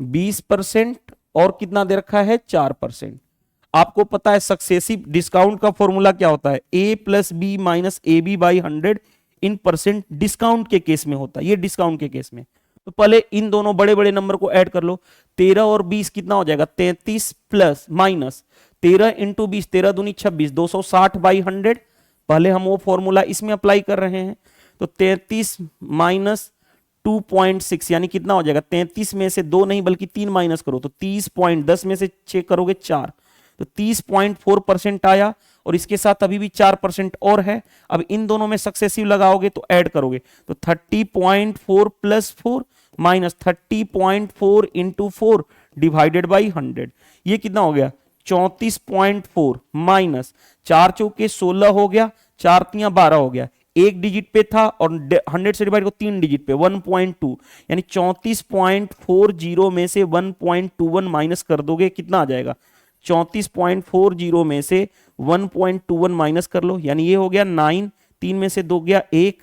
20% और कितना दे रखा है 4%। आपको पता है सक्सेसिव डिस्काउंट का फॉर्मूला क्या होता है, a plus b minus a B by 100 in percent discount के केस में होता है, ये डिस्काउंट के केस में। तो पहले इन दोनों बड़े बड़े नंबर को ऐड कर लो, 13 और 20 कितना हो जाएगा 33 प्लस माइनस 13 इंटू 20, 13 दूनी 26, 260 बाई 100। पहले हम वो फॉर्मूला इसमें अप्लाई कर रहे हैं, तो 33 माइनस 2.6 यानी कितना हो जाएगा, 33 में से 2 नहीं बल्कि 3 माइनस करो तो 30.10 में से 6 करोगे 4, तो 30.4% आया, और इसके साथ अभी भी 4% और है। अब इन दोनों में सक्सेसिव लगाओगे तो ऐड करोगे तो 30.4 plus 4 minus 30.4 into 4 divided by 100, ये कितना हो गया 34.4 माइनस 4 चौके 16 हो गया, 4 तियां 12 हो गया, एक डिजिट पे था और 100 से डिवाइड को 3 डिजिट पे 1.2, यानी 34.40 में से 1.21 माइनस कर दोगे कितना आ जाएगा, 34.40 में से 1.21 माइनस कर लो, यानी ये हो गया 9, 3 में से 2 गया 1,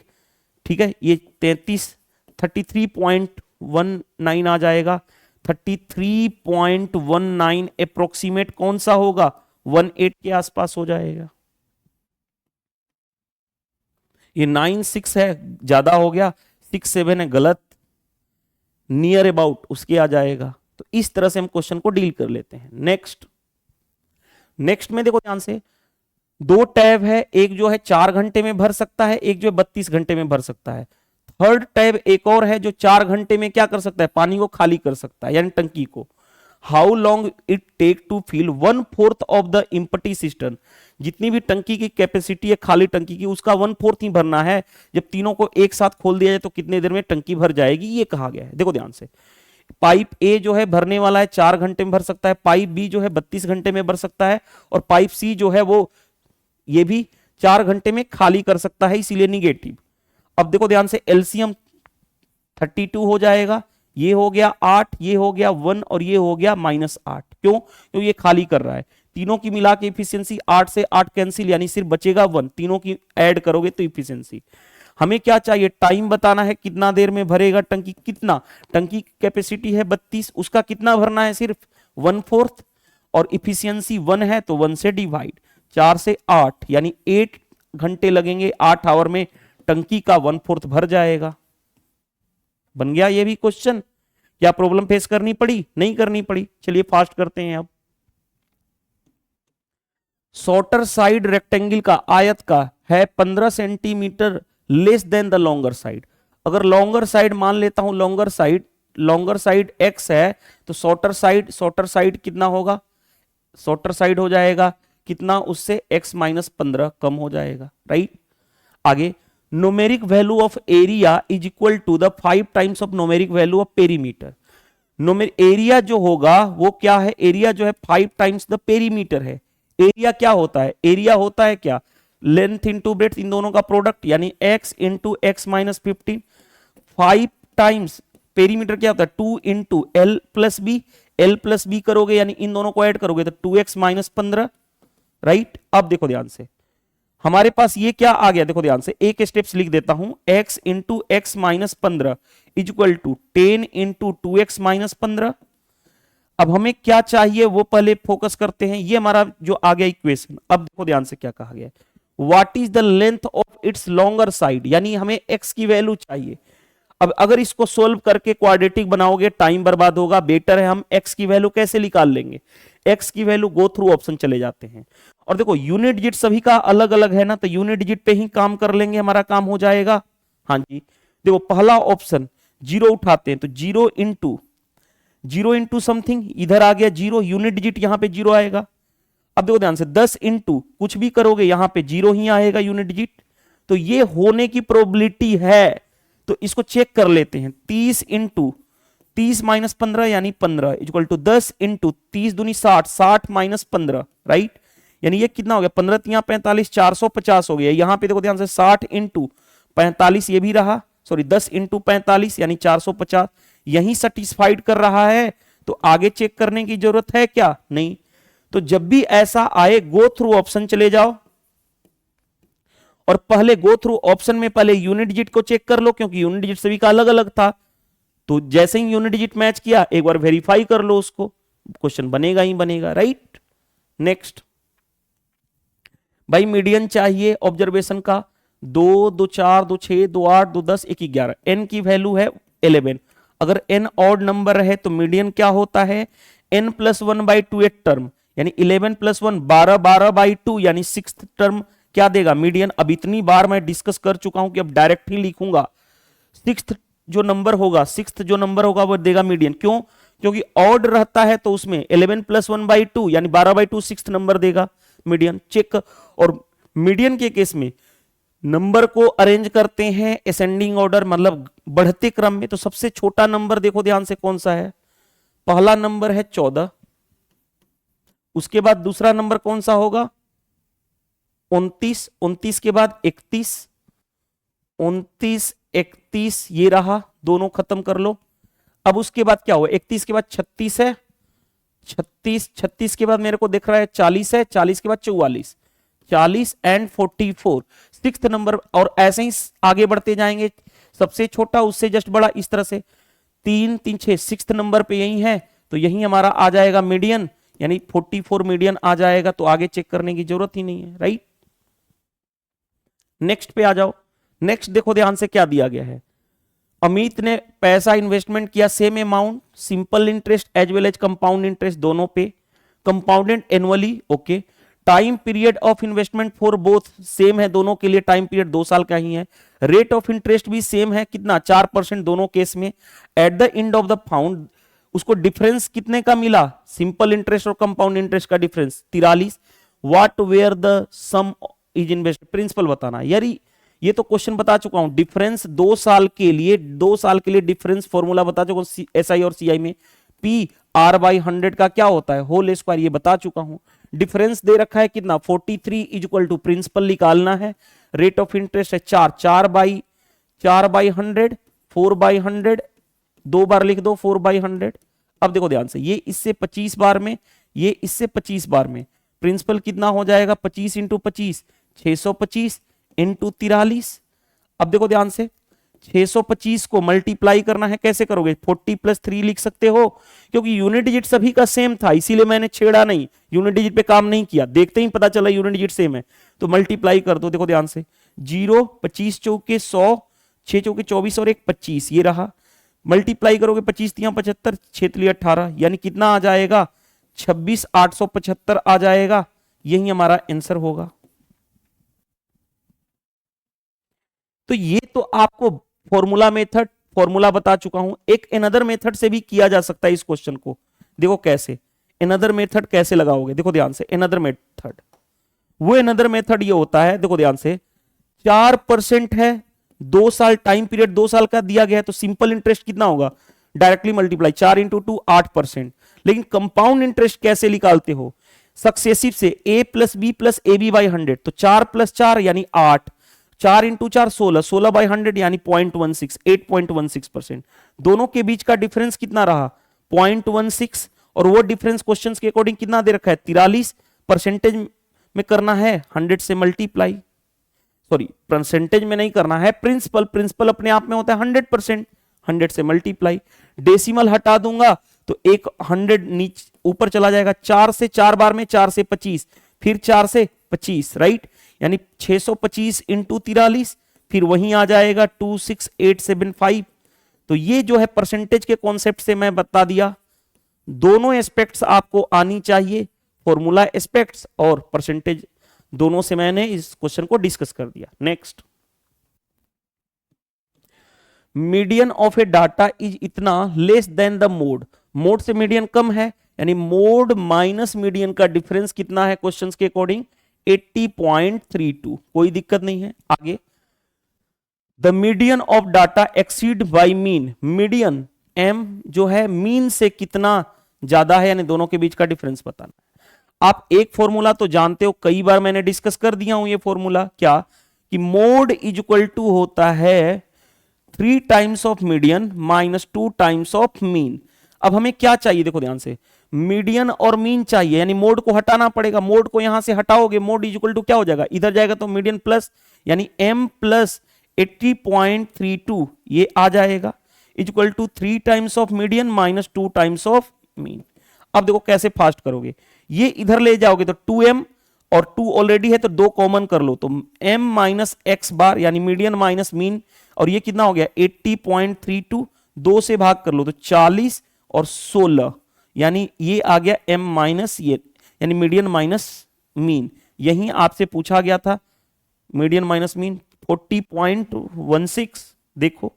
ठीक है, ये 33 आ जाएगा। 33.19 अप्रोक्सीमेट कौन सा होगा, 18 के आसपास हो जाएगा। ये 96 है, ज्यादा हो गया, 67 है गलत, नियर अबाउट उसके आ जाएगा। तो इस तरह से हम क्वेश्चन को डील कर लेते हैं। नेक्स्ट में देखो ध्यान से, 2 टैब है, एक जो है 4 घंटे में भर सकता है, एक जो है 32 घंटे में भर सकता है। थर्ड टैब एक और है जो 4 घंटे में क्या कर सकता है, पानी को खाली कर सकता है, यानी टंकी को। How long it take to fill 1/4 of the empty system, जितनी भी टंकी की कैपेसिटी है खाली टंकी की, उसका 1/4 ही भरना है। जब तीनों को एक साथ खोल दिया जाए तो कितने देर में टंकी भर जाएगी, ये कहा गया है। देखो ध्यान से, पाइप ए जो है भरने वाला है 4 घंटे में भर सकता है, पाइप बी जो है 32 घंटे में भर सकता है, और पाइप सी जो है वो ये भी 4 घंटे में खाली कर सकता है, इसीलिए निगेटिव। अब देखो ध्यान से, एलसीएम 32 हो जाएगा, ये हो गया 8, ये हो गया 1 और ये हो गया -8। क्यों, क्योंकि ये खाली कर रहा है। तीनों की मिला के इफिशियंसी 8 से 8 कैंसिल, यानी सिर्फ बचेगा 1, तीनों की ऐड करोगे तो इफिशियंसी। हमें क्या चाहिए, टाइम बताना है, कितना देर में भरेगा टंकी, कितना, टंकी की कैपेसिटी है 32, उसका कितना भरना है सिर्फ 1/4, और इफिशियंसी 1 है तो 1 से डिवाइड, 4 से 8 यानी 8 घंटे लगेंगे, 8 आवर में टंकी का 1/4 भर जाएगा। बन गया ये भी क्वेश्चन। क्या प्रॉब्लम फेस करनी पड़ी, नहीं करनी पड़ी। चलिए फास्ट करते हैं। अब शॉर्टर साइड रेक्टेंगल का, आयत का है 15 centimetre less than the longer side. अगर लॉन्गर साइड मान लेता हूं, longer side longer side x है तो शॉर्टर साइड कितना होगा, शॉर्टर साइड हो जाएगा कितना, उससे x -15 कम हो जाएगा, राइट। आगे numeric value of area is equal to the 5 times of numeric value of perimeter. Area जो होगा वो क्या है, एरिया जो है 5 टाइम्स द पेरीमीटर है। एरिया क्या होता है, एरिया होता है क्या, लेंथ इंटू ब्रेड्थ, इन दोनों का प्रोडक्ट, यानी x into x -15। 5 times perimeter क्या होता है, 2 इंटू एल प्लस बी करोगे यानी इन दोनों को ऐड करोगे तो 2x -15, राइट। अब देखो ध्यान से, हमारे पास ये क्या आ गया, देखो ध्यान से, एक स्टेप्स लिख देता हूं, x into x -15 is equal to 10 into 2x -15। अब हमें क्या चाहिए वो पहले फोकस करते हैं, ये हमारा जो आ गया इक्वेशन। अब देखो ध्यान से क्या कहा गया, what is the length of its longer side, यानी हमें x की वैल्यू चाहिए। अब अगर इसको सोल्व करके क्वाड्रेटिक बनाओगे टाइम बर्बाद होगा, बेटर है हम x की वैल्यू कैसे निकाल लेंगे, x की वैल्यू गो थ्रू ऑप्शन चले जाते हैं। और देखो यूनिट डिजिट सभी का अलग अलग है ना, तो यूनिट डिजिट पे ही काम कर लेंगे, हमारा काम हो जाएगा। हाँ जी, देखो पहला ऑप्शन जीरो उठाते हैं तो जीरो इंटू समथिंग, इधर आ गया जीरो, यूनिट डिजिट यहां पे जीरो आएगा। अब देखो ध्यान से 10 इंटू कुछ भी करोगे यहां पे जीरो ही आएगा यूनिट डिजिट, तो ये होने की प्रोबेबिलिटी है। तो इसको चेक कर लेते हैं, 30 इंटू 30 -15 यानी 15 इक्वल टू 10 इंटू 30 दूनी 60, 60 -15, राइट। यानी ये कितना हो गया, 15 तिया 45, 450 हो गया। यहां पे देखो ध्यान से 60 इंटू 45 ये भी रहा, सॉरी 10 इंटू 45 यानी 450, यही सेटिस्फाइड कर रहा है। तो आगे चेक करने की जरूरत है क्या, नहीं। तो जब भी ऐसा आए गो थ्रू ऑप्शन चले जाओ, और पहले गो थ्रू ऑप्शन में पहले यूनिट डिजिट को चेक कर लो, क्योंकि यूनिट डिजिट सभी का अलग अलग था। तो जैसे ही यूनिट डिजिट मैच किया एक बार वेरीफाई कर लो उसको, क्वेश्चन बनेगा ही बनेगा, राइट। नेक्स्ट भाई मीडियन चाहिए ऑब्जर्वेशन का, 2, 2, 4, 2, 6, 2, 8, 2, 10, 1, 11, n की वैल्यू है 11। अगर n ऑड नंबर है तो मीडियन क्या होता है, n + 1/2 एक टर्म, यानी 11 + 1 12, 12/2 यानी 6th टर्म क्या देगा, मीडियन। अब इतनी बार मैं डिस्कस कर चुका हूं कि अब डायरेक्ट ही लिखूंगा, 6th जो नंबर होगा वो देगा मीडियन। क्यों, क्योंकि ऑड रहता है तो उसमें 11 + 1/2 यानी 12/2 6th नंबर देगा मीडियन, चेक। और मीडियन के केस में नंबर को अरेंज करते हैं असेंडिंग ऑर्डर, मतलब बढ़ते क्रम में। तो सबसे छोटा नंबर देखो ध्यान से कौन सा है, पहला नंबर है 14, उसके बाद दूसरा नंबर कौन सा होगा 29, 29 के बाद 31, 29, 31 ये रहा, दोनों खत्म कर लो। अब उसके बाद क्या हुआ, 31 के बाद 36 है, 36 के बाद मेरे को दिख रहा है 40 है, 40 के बाद 44, 40 एंड 44 6th नंबर। और ऐसे ही आगे बढ़ते जाएंगे, सबसे छोटा उससे जस्ट बड़ा, इस तरह से 3, 3, 6 6th नंबर पे यही है, तो यही हमारा आ जाएगा मीडियन, यानी 44 मीडियन आ जाएगा। तो आगे चेक करने की जरूरत ही नहीं है, राइट। नेक्स्ट पे आ जाओ। नेक्स्ट देखो ध्यान से क्या दिया गया है, अमित ने पैसा इन्वेस्टमेंट किया same amount, simple interest as well as compound interest दोनों पे, compounded annually, okay. Time period of investment for both same है दोनों के लिए, टाइम पीरियड 2 साल का ही है। रेट ऑफ इंटरेस्ट भी सेम है, कितना 4% दोनों केस में। At the end of the found उसको डिफरेंस कितने का मिला, सिंपल इंटरेस्ट और कंपाउंड इंटरेस्ट का difference 43। What were the sum is invest, principal बताना। यार ये तो क्वेश्चन बता चुका हूं, डिफरेंस 2 साल के लिए डिफरेंस फॉर्मूला बता चुका हूं एसआई और सीआई में, पी r/100 का क्या होता है होल स्क्वायर, ये बता चुका हूं। डिफरेंस दे रखा है कितना 43 इक्वल टू प्रिंसिपल निकालना है, रेट ऑफ इंटरेस्ट है 4/100, 4/100 2 बार लिख दो 4/100। अब देखो ध्यान से, ये इससे 25 बार में, ये इससे 25 बार में, प्रिंसिपल कितना हो जाएगा 25 इंटू 25 625 इंटू 43। अब देखो ध्यान से 625 को मल्टीप्लाई करना है, कैसे करोगे 40 + 3 लिख सकते हो, क्योंकि यूनिट डिजिट सभी का सेम था इसीलिए मैंने छेड़ा नहीं, यूनिट डिजिट पे काम नहीं किया, देखते ही पता चला यूनिट डिजिट सेम है तो मल्टीप्लाई कर दो। देखो ध्यान से 0 25 चौके 100, 6 चौके 24 और 1 25 ये रहा, मल्टीप्लाई करोगे 25 × 75 6 × 18 यानी कितना आ जाएगा 26,875 आ जाएगा, यही हमारा आंसर होगा। तो ये तो आपको फॉर्मूला मेथड फॉर्मूला बता चुका हूं। एक अनदर मेथड से भी किया जा सकता है इस क्वेश्चन को। देखो कैसे, अनदर मेथड कैसे लगाओगे, देखो ध्यान से। अनदर मेथड, वो अनदर मेथड ये होता है, देखो ध्यान से, 4% है, 2 साल टाइम पीरियड 2 साल का दिया गया है, तो सिंपल इंटरेस्ट कितना होगा, डायरेक्टली मल्टीप्लाई 4 इंटू 2 8%। लेकिन कंपाउंड इंटरेस्ट कैसे निकालते हो, सक्सेसिव से, a plus B plus A B by 100, तो 4 प्लस 4 यानी 8, 4 इंटू 4 16, 16 बाई 100 यानी 0.16, 8.16%। दोनों के बीच का डिफरेंस कितना रहा, 0.16, और वो डिफरेंस क्वेश्चन के अकॉर्डिंग कितना दे रखा है, 43, परसेंटेज में करना है 100 से मल्टीप्लाई, सॉरी परसेंटेज में नहीं करना है, प्रिंसिपल, प्रिंसिपल अपने आप में होता है 100%, 100 से मल्टीप्लाई, डेसिमल हटा दूंगा तो एक 100 नीचे ऊपर चला जाएगा, 4 से 4 बार में 4 से 25, फिर 4 से 25, राइट, यानी 625 इंटू 43, फिर वहीं आ जाएगा 26875। तो ये जो है परसेंटेज के कॉन्सेप्ट से मैं बता दिया, दोनों एस्पेक्ट्स आपको आनी चाहिए, फॉर्मूला एस्पेक्ट्स और परसेंटेज, दोनों से मैंने इस क्वेश्चन को डिस्कस कर दिया। Next, median of a data is इतना less than the mode, mode से मीडियन कम है, यानी मोड माइनस मीडियन का डिफरेंस कितना है क्वेश्चंस के अकॉर्डिंग, 80.32, कोई दिक्कत नहीं है। आगे, the median of data exceed by mean, median m जो है मीन से कितना ज्यादा है, यानी दोनों के बीच का डिफरेंस बताना है। आप एक फॉर्मूला तो जानते हो, कई बार मैंने डिस्कस कर दिया हूं ये फॉर्मूला, क्या कि मोड इज इक्वल टू होता है 3 times of median minus 2 times of mean. अब हमें क्या चाहिए, देखो ध्यान से, मीडियन और मीन चाहिए, यानी मोड को हटाना पड़ेगा, मोड को यहां से हटाओगे, मोड इज इक्वल टू क्या हो जाएगा, इधर जाएगा तो मीडियन प्लस, यानी m प्लस 80.32 ये आ जाएगा, is equal to 3 times of median minus 2 times of mean. अब देखो कैसे फास्ट करोगे, ये इधर ले जाओगे तो 2m और 2 ऑलरेडी है तो 2 कॉमन कर लो, तो m माइनस एक्स बार यानी मीडियन माइनस मीन, और ये कितना हो गया 80.32, 2 से भाग कर लो तो 40 और 16, यानी ये आ गया m माइनस ये, यानी मीडियन माइनस मीन। यही आपसे पूछा गया था, मीडियन माइनस मीन 40.16। देखो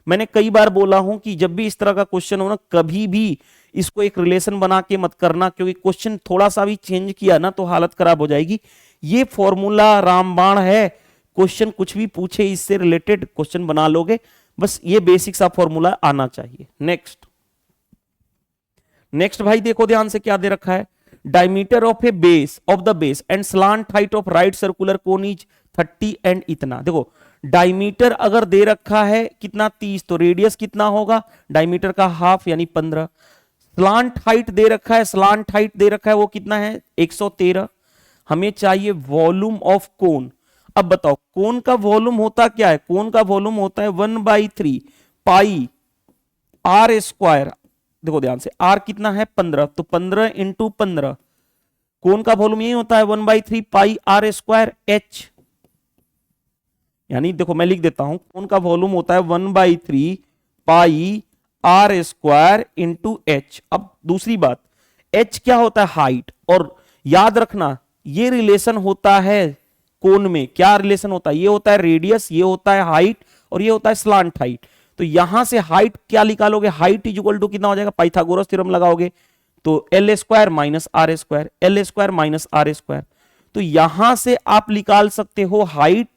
मैंने कई बार बोला हूं कि जब भी इस तरह का क्वेश्चन हो ना, कभी भी इसको एक रिलेशन बना के मत करना, क्योंकि क्वेश्चन थोड़ा सा भी चेंज किया ना तो हालत खराब हो जाएगी। ये फॉर्मूला रामबाण है, क्वेश्चन कुछ भी पूछे इससे रिलेटेड क्वेश्चन बना लोगे, बस ये बेसिक सा फॉर्मूला आना चाहिए। नेक्स्ट, नेक्स्ट भाई देखो ध्यान से क्या दे रखा है, diameter of A base of the base and slant height of right circular cone is 30 and इतना। देखो डायमीटर अगर दे रखा है कितना 30, तो रेडियस कितना होगा डायमीटर का हाफ यानी 15। स्लांट हाइट दे रखा है, स्लांट हाइट दे रखा है वो कितना है 113। हमें चाहिए वॉल्यूम ऑफ कोन। अब बताओ कोन का वॉल्यूम होता क्या है, कोन का वॉल्यूम होता है 1/3 पाई आर स्क्वायर। देखो ध्यान से, आर कितना है 15, तो 15 इंटू 15, कोन का वॉल्यूम यही होता है 1/3 पाई आर स्क्वायर एच। यानी देखो मैं लिख देता हूं, कोन का वॉल्यूम होता है 1/3 पाई आर स्क्वायर इंटू एच। अब दूसरी बात, एच क्या होता है हाइट, और याद रखना ये रिलेशन होता है कोन में, क्या रिलेशन होता है, ये होता है रेडियस, ये होता है हाइट, और ये होता है स्लांट हाइट। तो यहां से हाइट क्या निकालोगे, हाइट इज इक्वल टू कितना हो जाएगा, पाइथागोरस थ्योरम लगाओगे तो l square minus r square, l square minus r square. तो यहां से आप निकाल सकते हो हाइट,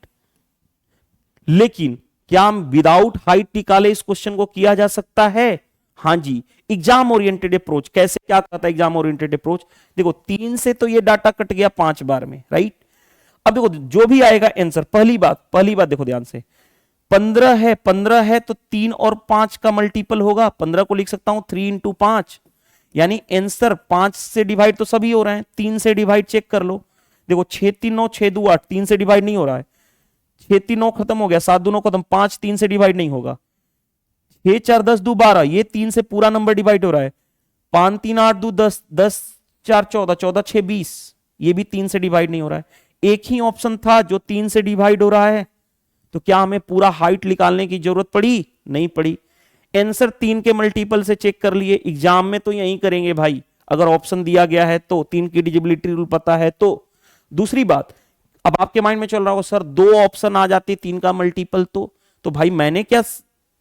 लेकिन क्या हम विदाउट हाइट निकाले इस क्वेश्चन को किया जा सकता है, हां जी, एग्जाम ओरिएंटेड अप्रोच। कैसे क्या करता है एग्जाम ओरिएंटेड अप्रोच, देखो 3 से तो ये डाटा कट गया 5 बार में, राइट। अब देखो जो भी आएगा आंसर, पहली बात देखो ध्यान से, 15 है तो 3 और 5 का मल्टीपल होगा, 15 को लिख सकता हूं 3 इंटू 5, यानी आंसर 5 से डिवाइड तो सभी हो रहे हैं, 3 से डिवाइड चेक कर लो। देखो 6 3 9 6 2 8, 3 से डिवाइड नहीं हो रहा है, 6 3 9 खत्म हो गया, 7 2 9 खत्म, 5 3 से डिवाइड नहीं होगा, 6 4 10 2 12, ये 3 से पूरा नंबर डिवाइड हो रहा है, 5 3 8 2 10, 10 4 14, 14 6 20, ये भी 3 से डिवाइड नहीं हो रहा है। एक ही ऑप्शन था जो 3 से डिवाइड हो रहा है, तो क्या हमें पूरा हाइट निकालने की जरूरत पड़ी, नहीं पड़ी। आंसर 3 के मल्टीपल से चेक कर लिए, एग्जाम में तो यही करेंगे भाई, अगर ऑप्शन दिया गया है तो, 3 की डिविजिबिलिटी रूल पता है तो। दूसरी बात, अब आपके माइंड में चल रहा होगा सर 2 ऑप्शन आ जाते 3 का मल्टीपल तो भाई मैंने क्या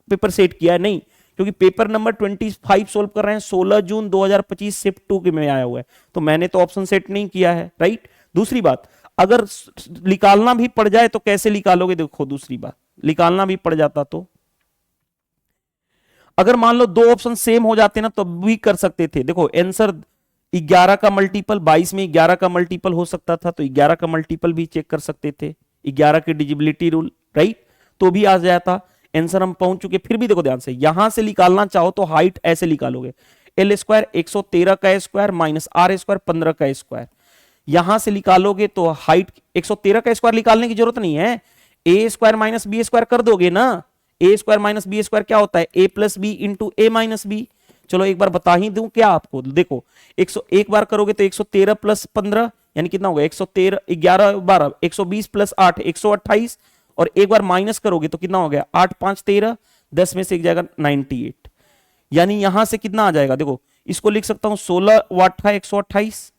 पेपर सेट किया है, नहीं, क्योंकि पेपर नंबर 25 सोल्व कर रहे हैं, 16 जून 2025 शिफ्ट 2 के में आया हुआ है, तो मैंने तो ऑप्शन सेट नहीं किया है, राइट। दूसरी बात, अगर निकालना भी पड़ जाए तो कैसे निकालोगे, देखो दूसरी बात, निकालना भी पड़ जाता तो अगर मान लो दो ऑप्शन सेम हो जाते ना तो भी कर सकते थे। देखो आंसर 11 का मल्टीपल 22 में 11 का मल्टीपल हो सकता था, तो 11 का मल्टीपल भी चेक कर सकते थे, 11 की डिजिबिलिटी रूल, राइट, तो भी आ जाता आंसर, हम पहुंच चुके। फिर भी देखो ध्यान से, यहां से निकालना चाहो तो हाइट ऐसे निकालोगे, एल स्क्वायर 113 का स्क्वायर माइनस आर स्क्वायर 15 का स्क्वायर, यहां से निकालोगे तो हाइट 113 का स्क्वायर निकालने की जरूरत नहीं है, ए स्क्वायर माइनस बी स्क्वायर कर दोगे ना, ए स्क्वायर माइनस बी स्क्वायर क्या होता है, A plus b into a minus B. चलो एक बार बता ही दूं क्या आपको, देखो 101 बार करोगे तो 113 प्लस 15 यानी कितना होगा, 113 11 12 120 प्लस 8 128, और एक बार माइनस करोगे तो कितना हो गया, 8 5 13, 10 में से एक जाएगा 98, यानी यहां से कितना आ जाएगा, देखो इसको लिख सकता हूं 16 वाट था 128,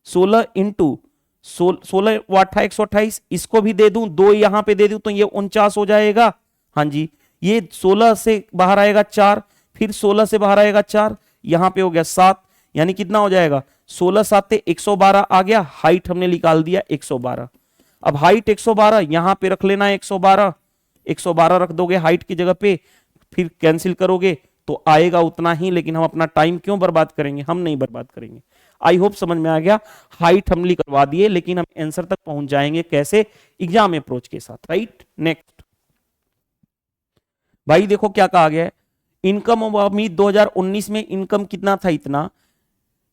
16 इंटू 16 वाट था 128, इसको भी दे दूं, दो यहां पे दे दूं तो ये 49 हो जाएगा। हाँ जी, ये 16 से बाहर आएगा 4, फिर 16 से बाहर आएगा 4, यहां पे हो गया 7, यानी कितना हो जाएगा 16 7 112 आ गया, हाइट हमने निकाल दिया 112। अब हाइट 112 यहां पे रख लेना है, 112 112 रख दोगे हाइट की जगह पे, फिर कैंसिल करोगे तो आएगा उतना ही, लेकिन हम अपना टाइम क्यों बर्बाद करेंगे, हम नहीं बर्बाद करेंगे। आई होप समझ में आ गया, हाइट हम निकलवा दिए, लेकिन हम आंसर तक पहुंच जाएंगे कैसे, एग्जाम अप्रोच के साथ, राइट। नेक्स्ट भाई देखो क्या कहा गया है, इनकम उम्मीद 2019 में इनकम कितना था, इतना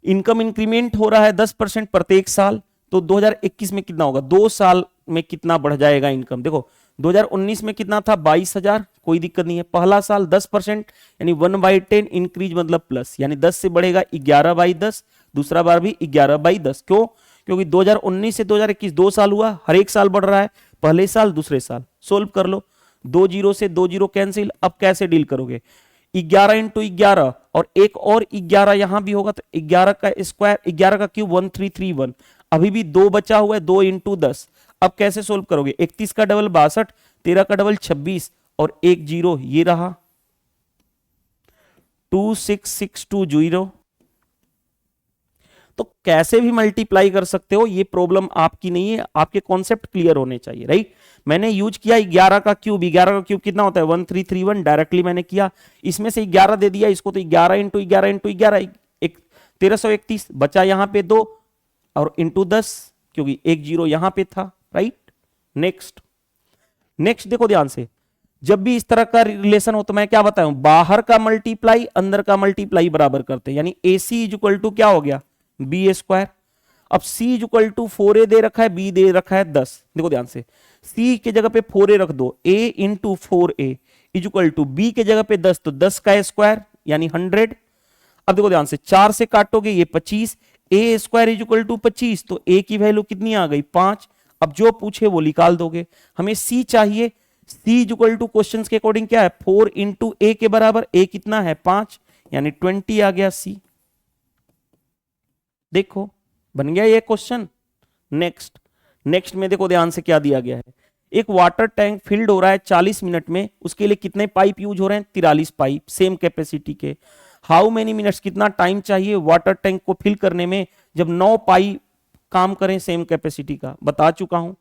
इनकम इंक्रीमेंट हो रहा है 10% प्रत्येक साल, तो 2021 में कितना होगा, 2 साल में कितना बढ़ जाएगा इनकम। देखो 2019 में कितना था 22,000, कोई दिक्कत नहीं है, पहला साल 10% यानी 1/10 इंक्रीज मतलब प्लस, यानी 10 से बढ़ेगा 11/10, दूसरा बार भी 11/10, क्यों, क्योंकि 2019 से 2021 2 साल हुआ, हर एक साल बढ़ रहा है, पहले साल दूसरे साल। सोल्व कर लो, 2 जीरो से 2 जीरो कैंसिल, अब कैसे डील करोगे, 11 इंटू 11 और एक और 11 यहां भी होगा, तो 11 का स्क्वायर 11 का क्यूब 1331, अभी भी 2 बचा हुआ है, 2 इंटू 10, अब कैसे सोल्व करोगे, 31 का डबल 62, 13 का डबल 26 और एक जीरो ये रहा, 26620, तो कैसे भी मल्टीप्लाई कर सकते हो, ये प्रॉब्लम आपकी नहीं है, आपके कॉन्सेप्ट क्लियर होने चाहिए, राइट। मैंने यूज किया 11 का क्यूब, 11 का क्यूब कितना होता है 1331, डायरेक्टली मैंने किया, इसमें से 11 दे दिया इसको, तो 11 इंटू 11 इंटू 11 1331, बचा यहां पे 2 और इंटू 10, क्योंकि एक जीरो यहां पे था, राइट। नेक्स्ट देखो ध्यान से, जब भी इस तरह का रिलेशन हो तो मैं क्या बताऊं, बाहर का मल्टीप्लाई अंदर का मल्टीप्लाई बराबर करते हैं, यानी AC इज इक्वल टू क्या हो गया बी स्क्वायर। अब C is equal to 4A दे रखा है, B दे रखा है 10, देखो ध्यान से, C के जगह पे 4A रख दो, A into 4A is equal to B के जगह पे 10, तो 10 का स्क्वायर यानी 100। अब देखो ध्यान से, 4 से काटोगे ये 25, A square is equal to 25, तो A की वैल्यू कितनी आ गई 5। अब जो पूछे वो निकाल दोगे, हमें C चाहिए, C is equal to question के अकॉर्डिंग क्या है 4 इंटू A के बराबर, A कितना है 5 यानी 20 आ गया C। देखो बन गया ये क्वेश्चन। नेक्स्ट में देखो ध्यान से क्या दिया गया है, एक वाटर टैंक फिल्ड हो रहा है 40 मिनट में, उसके लिए कितने पाइप यूज हो रहे हैं 43 पाइप सेम कैपेसिटी के। हाउ मेनी मिनट्स, कितना टाइम चाहिए वाटर टैंक को फिल करने में जब 9 पाइप काम करें सेम कैपेसिटी का, बता चुका हूं।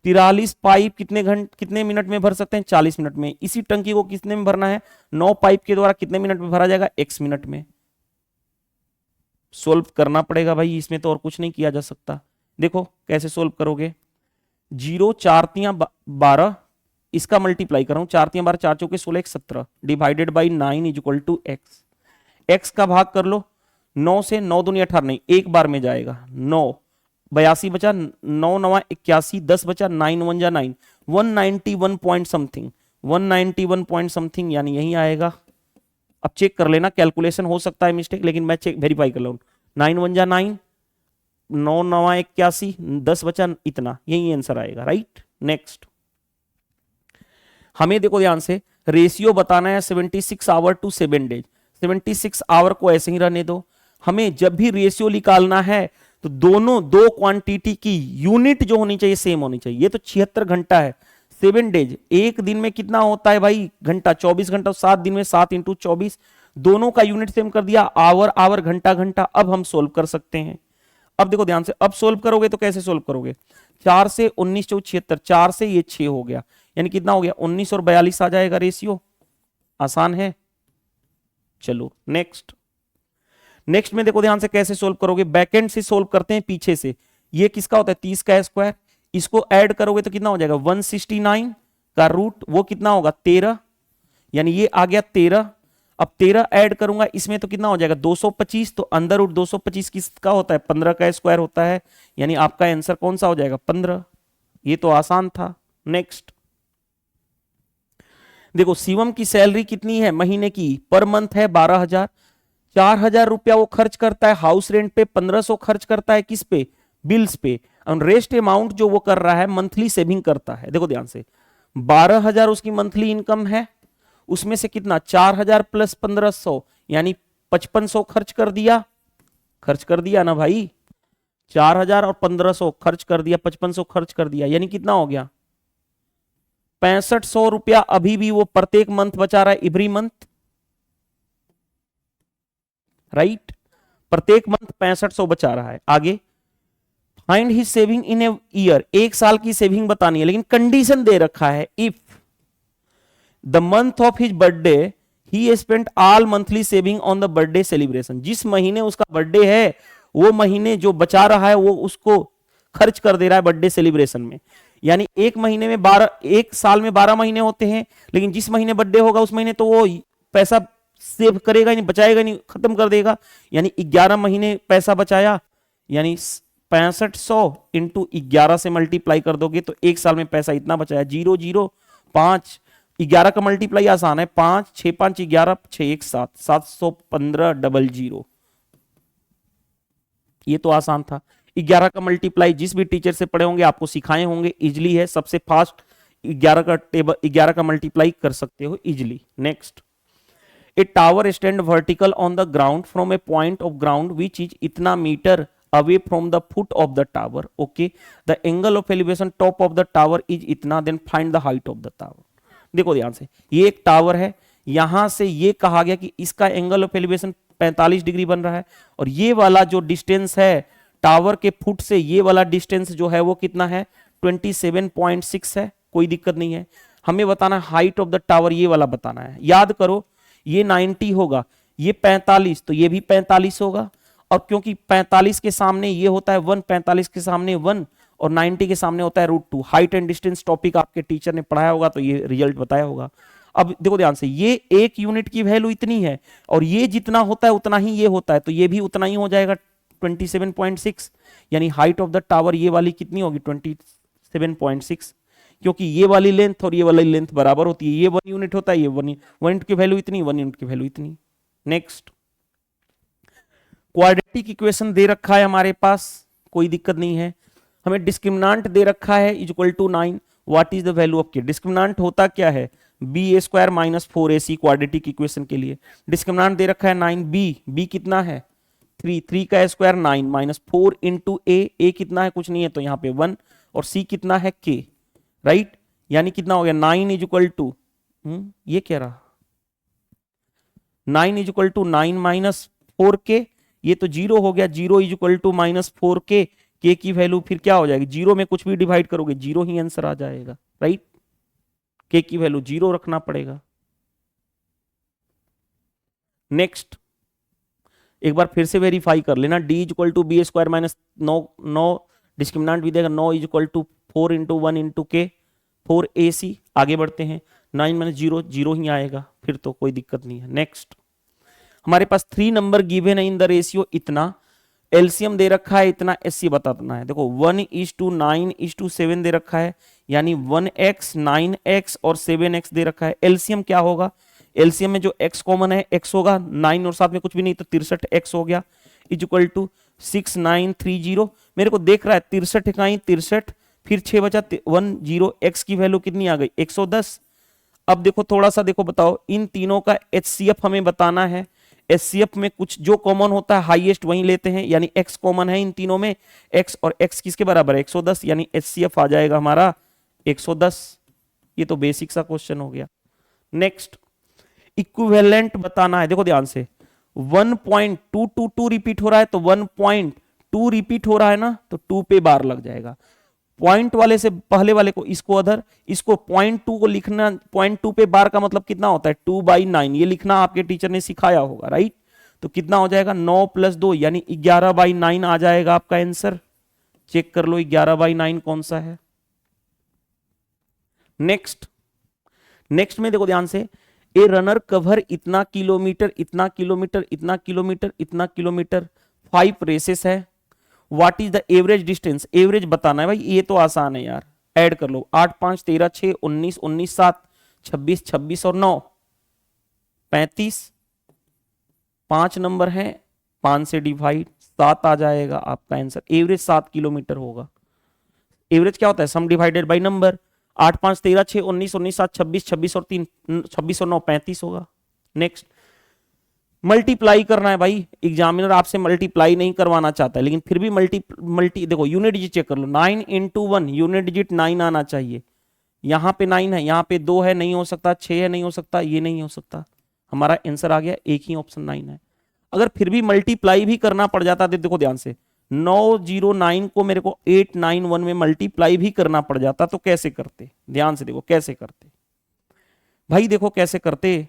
43 पाइप कितने मिनट में भर सकते हैं 40 मिनट में। इसी टंकी को कितने में भरना है 9 पाइप के द्वारा कितने मिनट में भरा जाएगा x मिनट में। सोल्व करना पड़ेगा भाई, इसमें तो और कुछ नहीं किया जा सकता। देखो कैसे सोल्व करोगे, 0 4 तियां 12, इसका मल्टीप्लाई कर रहा हूं, 4 तियां 12 4 चौके 16 17 divided by 9 is equal to x का भाग कर लो, 9 से 9 दूनी 18 नहीं, एक बार में जाएगा, 9 82 बचा, 9 9 81, 10 बचा, 9 1 जा 9, 191 पॉइंट समथिंग, 191 पॉइंट समथिंग यानी यही आएगा। अब चेक कर लेना, कैलकुलेशन हो सकता है मिस्टेक, लेकिन मैं चेक वेरीफाई कर लूं, 9 1 जा 9, 9 9 81, 10 बचा इतना, यही आंसर आएगा, राइट। नेक्स्ट हमें देखो ध्यान से रेशियो बताना है 76 आवर टू 7 डेज। 76 आवर को ऐसे ही रहने दो, हमें जब भी रेशियो निकालना है तो दोनों दो क्वांटिटी की यूनिट जो होनी चाहिए सेम होनी चाहिए। ये तो 76 घंटा है, 7 डेज, एक दिन में कितना होता है भाई घंटा, 24 घंटा, 7 दिन में 7 इंटू 24, दोनों का यूनिट सेम कर दिया, आवर आवर, घंटा घंटा। अब हम सोल्व कर सकते हैं। अब देखो ध्यान से, अब सोल्व करोगे तो कैसे सोल्व करोगे, 4 से 19 चौक 76, 4 से ये 6 हो गया, यानी कितना हो गया 19 और 42 आ जाएगा रेशियो। आसान है। चलो नेक्स्ट। नेक्स्ट में देखो ध्यान से कैसे सोल्व करोगे, बैकएंड से सोल्व करते हैं, पीछे से। ये किसका होता है 30 का स्क्वायर, इसको ऐड करोगे तो कितना हो जाएगा 169 का रूट, वो कितना होगा 13, यानी ये आ गया 13। अब 13 ऐड करूंगा इसमें तो कितना हो जाएगा 225, तो अंदर रूट 225 किसका होता है 15 का स्क्वायर होता है, यानी आपका आंसर कौन सा हो जाएगा 15। ये तो आसान था। नेक्स्ट देखो, शिवम की सैलरी कितनी है महीने की, पर मंथ है 12,000, 4,000 रुपया वो खर्च करता है हाउस रेंट पे, 1,500 खर्च करता है किस पे, बिल्स पे, और रेस्ट अमाउंट जो वो कर रहा है मंथली सेविंग करता है। देखो ध्यान से, 12,000 उसकी मंथली इनकम है, उसमें से कितना 4,000 प्लस 1,500 यानी 5,500 खर्च कर दिया ना भाई, 4,000 और 1,500 खर्च कर दिया, 5,500 खर्च कर दिया, यानी कितना हो गया 6,500 रुपया अभी भी वो प्रत्येक मंथ बचा रहा है, एवरी मंथ, राइट, प्रत्येक मंथ 6,500 बचा रहा है। आगे find his saving in a year, एक साल की सेविंग बतानी है, लेकिन कंडीशन दे रखा है, if the month of his birthday he spent all monthly saving on the birthday celebration, जिस महीने उसका बर्थडे है वो महीने जो बचा रहा है वो उसको खर्च कर दे रहा है बर्थडे सेलिब्रेशन में। यानी एक महीने में 12, एक साल में 12 महीने होते हैं, लेकिन जिस महीने बर्थडे होगा उस महीने तो वो पैसा सेव करेगा नहीं, बचाएगा नहीं, खत्म कर देगा, यानी 11 महीने पैसा बचाया, यानी 6,500 इंटू 11 से मल्टीप्लाई कर दोगे तो एक साल में पैसा इतना बचाया, 0 0 5, 11 का मल्टीप्लाई आसान है, 5 6 5 11 6 1 7, 715 00, ये तो आसान था। 11 का मल्टीप्लाई जिस भी टीचर से पढ़े होंगे आपको सिखाए होंगे, इजिली है, सबसे फास्ट 11 का टेबल 11 का मल्टीप्लाई कर सकते हो easily. Next, a tower stand vertical on the ground from a point of ground which is इतना meter away from the foot of the tower, okay, the angle of elevation top of the tower is इतना, then find the height of the tower. देखो ध्यान से, ये एक टावर है, यहां से ये कहा गया कि इसका एंगल ऑफ एलिवेशन 45 डिग्री बन रहा है, और ये वाला जो डिस्टेंस है टावर के फुट से, ये वाला डिस्टेंस जो है वो कितना है 27.6 है, कोई दिक्कत नहीं है। हमें बताना है हाइट ऑफ द टावर, ये वाला बताना है। याद करो, ये 90 होगा, ये 45, तो ये भी 45 होगा, और क्योंकि 45 के सामने ये होता है 1, 45 के सामने 1 और 90 के सामने होता है √2। हाइट एंड डिस्टेंस टॉपिक आपके टीचर ने पढ़ाया होगा तो ये रिजल्ट बताया होगा। अब देखो ध्यान से, ये एक यूनिट की वैल्यू इतनी है, और ये जितना होता है उतना ही ये होता है, तो ये भी उतना ही हो जाएगा 27.6, यानी हाइट ऑफ द टावर ये वाली कितनी होगी 27.6, क्योंकि ये वाली लेंथ और ये वाली लेंथ बराबर होती है, ये 1 यूनिट होता है, ये 1 यूनिट की वैल्यू इतनी, 1 यूनिट की वैल्यू इतनी। नेक्स्ट, क्वाड्रेटिक इक्वेशन दे रखा है हमारे पास, कोई दिक्कत नहीं है। हमें डिस्क्रिमिनांट दे रखा है equal to 9, what is the value of k. Discriminant होता क्या है, b square minus 4ac quadratic equation के लिए। डिस्क्रिमिनांट दे रखा है 9b, b कितना है 3, 3 का स्क्वायर 9 माइनस 4 इंटू a कितना है कुछ नहीं है तो यहाँ पे 1, और c कितना है k, राइट, यानी कितना हो गया 9 इज इक्वल टू, ये क्या रहा 9 is equal to 9 minus 4k, ये तो 0 हो गया, 0 is equal to minus 4k, k की वैल्यू फिर क्या हो जाएगी, 0 में कुछ भी डिवाइड करोगे 0 ही आंसर आ जाएगा, राइट, k की वैल्यू 0 रखना पड़ेगा। नेक्स्ट, एक बार फिर से वेरीफाई कर लेना, d is equal to b square minus 9 discriminant भी देगा 9 is equal to 4 into 1 into k 4ac। आगे बढ़ते हैं, 9 माइनस 0 0 ही आएगा, फिर तो कोई दिक्कत नहीं है। नेक्स्ट, हमारे पास 3 नंबर गिवन है इन द रेशियो इतना, एलसीएम दे रखा है इतना, एससी बताना है। देखो 1:9:7 दे रखा है, यानी 1x 9x और 7x दे रखा है। एलसीएम क्या होगा, एलसीएम में जो x कॉमन है x होगा, 9 और 7 में कुछ भी नहीं तो 63x हो गया, इज इक्वल टू 6930। मेरे को देख रहा है 63 इकाई 63, फिर 6 बचा 10, x की वैल्यू कितनी आ गई 110। अब देखो थोड़ा सा देखो बताओ, इन तीनों का HCF हमें बताना है। HCF में कुछ जो कॉमन होता है हाईएस्ट वही लेते हैं, यानी x कॉमन है इन तीनों में, x और x किसके बराबर है 110, यानी HCF आ जाएगा हमारा 110। ये तो बेसिक सा क्वेश्चन हो गया। नेक्स्ट, इक्विवेलेंट बताना है। देखो ध्यान से, 1.222 रिपीट हो रहा है तो 1.2 रिपीट हो रहा है ना, तो 2 पे बार लग जाएगा। पॉइंट वाले से पहले वाले को, इसको अदर, इसको 0.2 को लिखना, 0.2 पे बार का मतलब कितना होता है 2/9, ये लिखना आपके टीचर ने सिखाया होगा, राइट। तो कितना हो जाएगा 9 + 2 यानी 11/9 आ जाएगा आपका आंसर। चेक कर लो 11/9 कौन सा है। नेक्स्ट में देखो ध्यान से, ए रनर कवर इतना किलोमीटर, इतना किलोमीटर, इतना किलोमीटर, इतना किलोमीटर, 5 रेसेस है। What is the average distance, average बताना है भाई, ये तो आसान है यार। ऐड कर लो, 8 5 13 6 19 19 7 26 26 और 9 35, 5 नंबर है, 5 से डिवाइड 7 आ जाएगा आपका आंसर। एवरेज 7 किलोमीटर होगा। एवरेज क्या होता है, सम डिवाइडेड बाय नंबर। 8 5 13 6 19 19 7 26 26 और 3 26 और 9 35 होगा। नेक्स्ट, मल्टीप्लाई करना है भाई, एग्जामिनर आपसे मल्टीप्लाई नहीं करवाना चाहता है, लेकिन फिर भी मल्टी देखो, यूनिट डिजिट चेक कर लो, 9 × 1 यूनिट डिजिट 9 आना चाहिए। यहां पे 9 है, यहां पे 2 है, नहीं हो सकता, 6 है, नहीं हो सकता, ये नहीं हो सकता, हमारा आंसर आ गया, एक ही ऑप्शन 9 है। अगर फिर भी मल्टीप्लाई भी करना पड़ जाता है, देखो ध्यान से, 909 को मेरे को 891 में मल्टीप्लाई भी करना पड़ जाता तो कैसे करते, ध्यान से देखो कैसे करते भाई, देखो कैसे करते।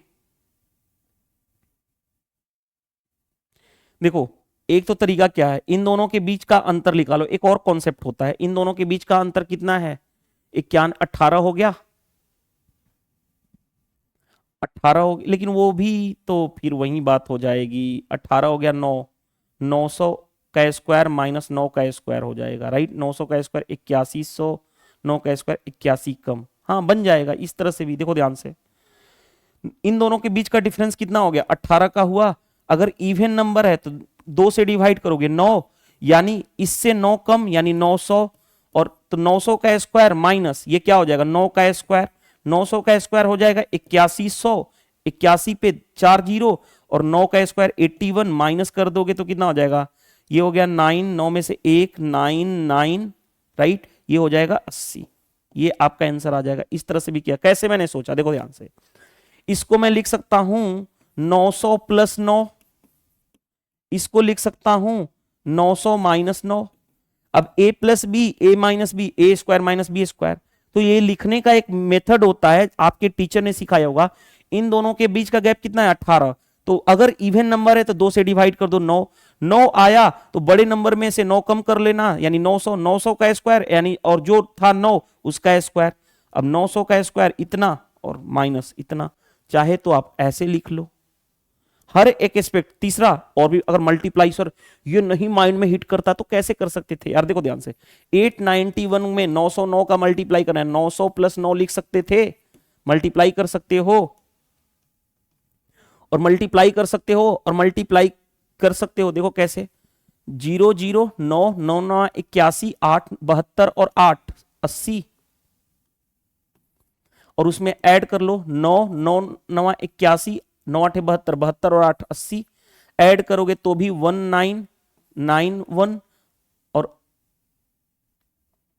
देखो एक तो तरीका क्या है, इन दोनों के बीच का अंतर निकालो। एक और कॉन्सेप्ट होता है, इन दोनों के बीच का अंतर कितना है, 51 18 हो गया, 18 हो गया, लेकिन वो भी तो फिर वही बात हो जाएगी। 18 हो गया 9, 900 का स्क्वायर माइनस 9 का स्क्वायर हो जाएगा, राइट। 900 का स्क्वायर 8100, 9 का स्क्वायर 81 कम, हाँ बन जाएगा इस तरह से भी। देखो ध्यान से, इन दोनों के बीच का डिफरेंस कितना हो गया, 18 का हुआ। अगर इवन नंबर है तो 2 से डिवाइड करोगे 9, यानी इससे 9 कम यानी 900, और तो 900 का स्क्वायर माइनस ये क्या हो जाएगा 9 का स्क्वायर, 900 का स्क्वायर हो जाएगा 8100, 81 पे 4 जीरो, और 9 का स्क्वायर 81, माइनस कर दोगे तो कितना हो जाएगा, ये हो गया 9, 9 में से 1 9 9, राइट, ये हो जाएगा 80। ये आपका आंसर आ जाएगा। इस तरह से भी किया, कैसे मैंने सोचा, देखो ध्यान से, इसको मैं लिख सकता हूं 900 + 9, इसको लिख सकता हूं 900 - 9। अब a + b, a - b, a square minus b square, तो ये लिखने का एक मेथड होता है, आपके टीचर ने सिखाया होगा। इन दोनों के बीच का गैप कितना है 18, तो अगर इवन नंबर है तो 2 से डिवाइड कर दो, 9 9 आया तो बड़े नंबर में से 9 कम कर लेना, यानी 900, 900 का स्क्वायर यानी, और जो था 9 उसका स्क्वायर। अब 900 का स्क्वायर इतना और माइनस इतना, चाहे तो आप ऐसे लिख लो हर एक एस्पेक्ट। तीसरा, और भी अगर मल्टीप्लाई सर ये नहीं माइंड में हिट करता तो कैसे कर सकते थे यार, देखो ध्यान से, 891 में 909 का मल्टीप्लाई करना है, 900 + 9 लिख सकते थे, मल्टीप्लाई कर सकते हो, और मल्टीप्लाई कर सकते हो, और मल्टीप्लाई कर सकते हो, देखो कैसे, 0 0 9 9 9 81, 8 72 और 8 80, और उसमें ऐड कर लो 9 9 9 81, 9 8 72, 72 और 8 80, ऐड करोगे तो भी 1991, और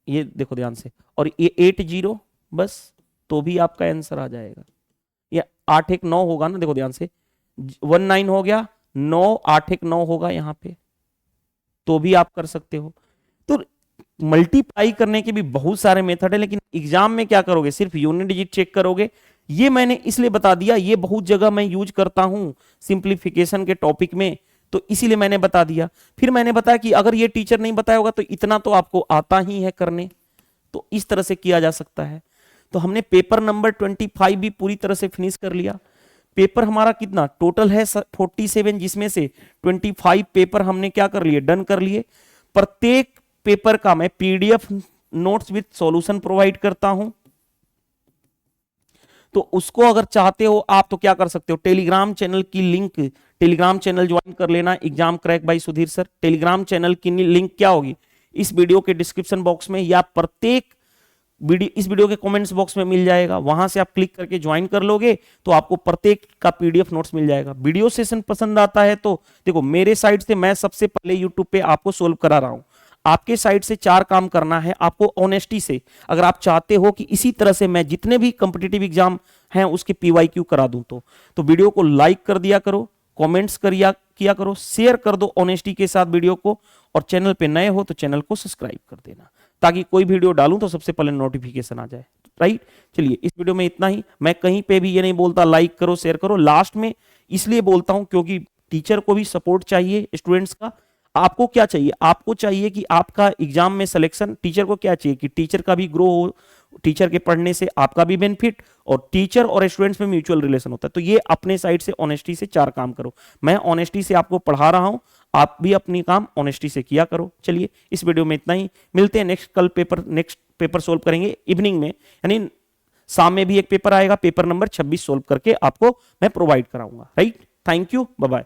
ये देखो ध्यान से, और ये 80 बस, तो भी आपका आंसर आ जाएगा। ये 8 1 9 होगा ना, देखो ध्यान से, 19 हो गया, 9 8 1 9 होगा यहाँ पे, तो भी आप कर सकते हो। तो मल्टीप्लाई करने के भी बहुत सारे मेथड है, लेकिन एग्जाम में क्या करोगे, सिर्फ यूनिट डिजिट चेक करोगे। ये मैंने इसलिए बता दिया, ये बहुत जगह मैं यूज करता हूं सिंप्लीफिकेशन के टॉपिक में, तो इसीलिए मैंने बता दिया। फिर मैंने बताया कि अगर ये टीचर नहीं बताया होगा तो इतना तो आपको आता ही है करने, तो इस तरह से किया जा सकता है। तो हमने पेपर नंबर 25 भी पूरी तरह से फिनिश कर लिया। पेपर हमारा कितना टोटल है 47, जिसमें से 25 पेपर हमने क्या कर लिए, डन कर लिए। प्रत्येक पेपर का मैं PDF notes with solution provide करता हूं, तो उसको अगर चाहते हो आप तो क्या कर सकते हो, टेलीग्राम चैनल की लिंक, टेलीग्राम चैनल ज्वाइन कर लेना, exam crack by Sudhir sir. Telegram channel की लिंक क्या होगी, इस वीडियो के डिस्क्रिप्शन बॉक्स में, या प्रत्येक इस वीडियो के कमेंट्स बॉक्स में मिल जाएगा, वहां से आप क्लिक करके ज्वाइन कर लोगे तो आपको प्रत्येक का पीडीएफ नोट्स मिल जाएगा। वीडियो सेशन पसंद आता है तो देखो मेरे साइड से मैं सबसे पहले यूट्यूब पे आपको सोल्व करा रहा हूं। आपके साइड से 4 काम करना है आपको ऑनेस्टी से। अगर आप चाहते हो कि इसी तरह से मैं जितने भी कंपिटिटिव एग्जाम हैं उसके पीवाईक्यू करा दूं तो वीडियो को लाइक कर दिया करो, कमेंट्स किया करो, शेयर कर दो ऑनेस्टी के साथ वीडियो को, और चैनल पे नए हो तो चैनल को सब्सक्राइब कर देना ताकि कोई वीडियो डालूं तो सबसे पहले नोटिफिकेशन आ जाए। राइट, चलिए इस वीडियो में इतना ही। मैं कहीं पे भी ये नहीं बोलता लाइक करो शेयर करो, लास्ट में इसलिए बोलता हूं क्योंकि टीचर को भी सपोर्ट चाहिए स्टूडेंट्स का। आपको क्या चाहिए? आपको चाहिए कि आपका एग्जाम में सिलेक्शन, टीचर को क्या चाहिए कि टीचर का भी ग्रो हो, टीचर के पढ़ने से आपका भी बेनिफिट, और टीचर और स्टूडेंट्स में म्यूचुअल रिलेशन होता है। तो ये अपने साइड से ऑनेस्टी से 4 काम करो। मैं ऑनेस्टी से आपको पढ़ा रहा हूं, आप भी अपनी काम ऑनेस्टी से किया करो। चलिए इस वीडियो में इतना ही, मिलते हैं नेक्स्ट पेपर सोल्व करेंगे इवनिंग में, यानी शाम में भी एक पेपर आएगा, पेपर नंबर 26 सोल्व करके आपको मैं प्रोवाइड कराऊंगा। Right, thank you, bye bye.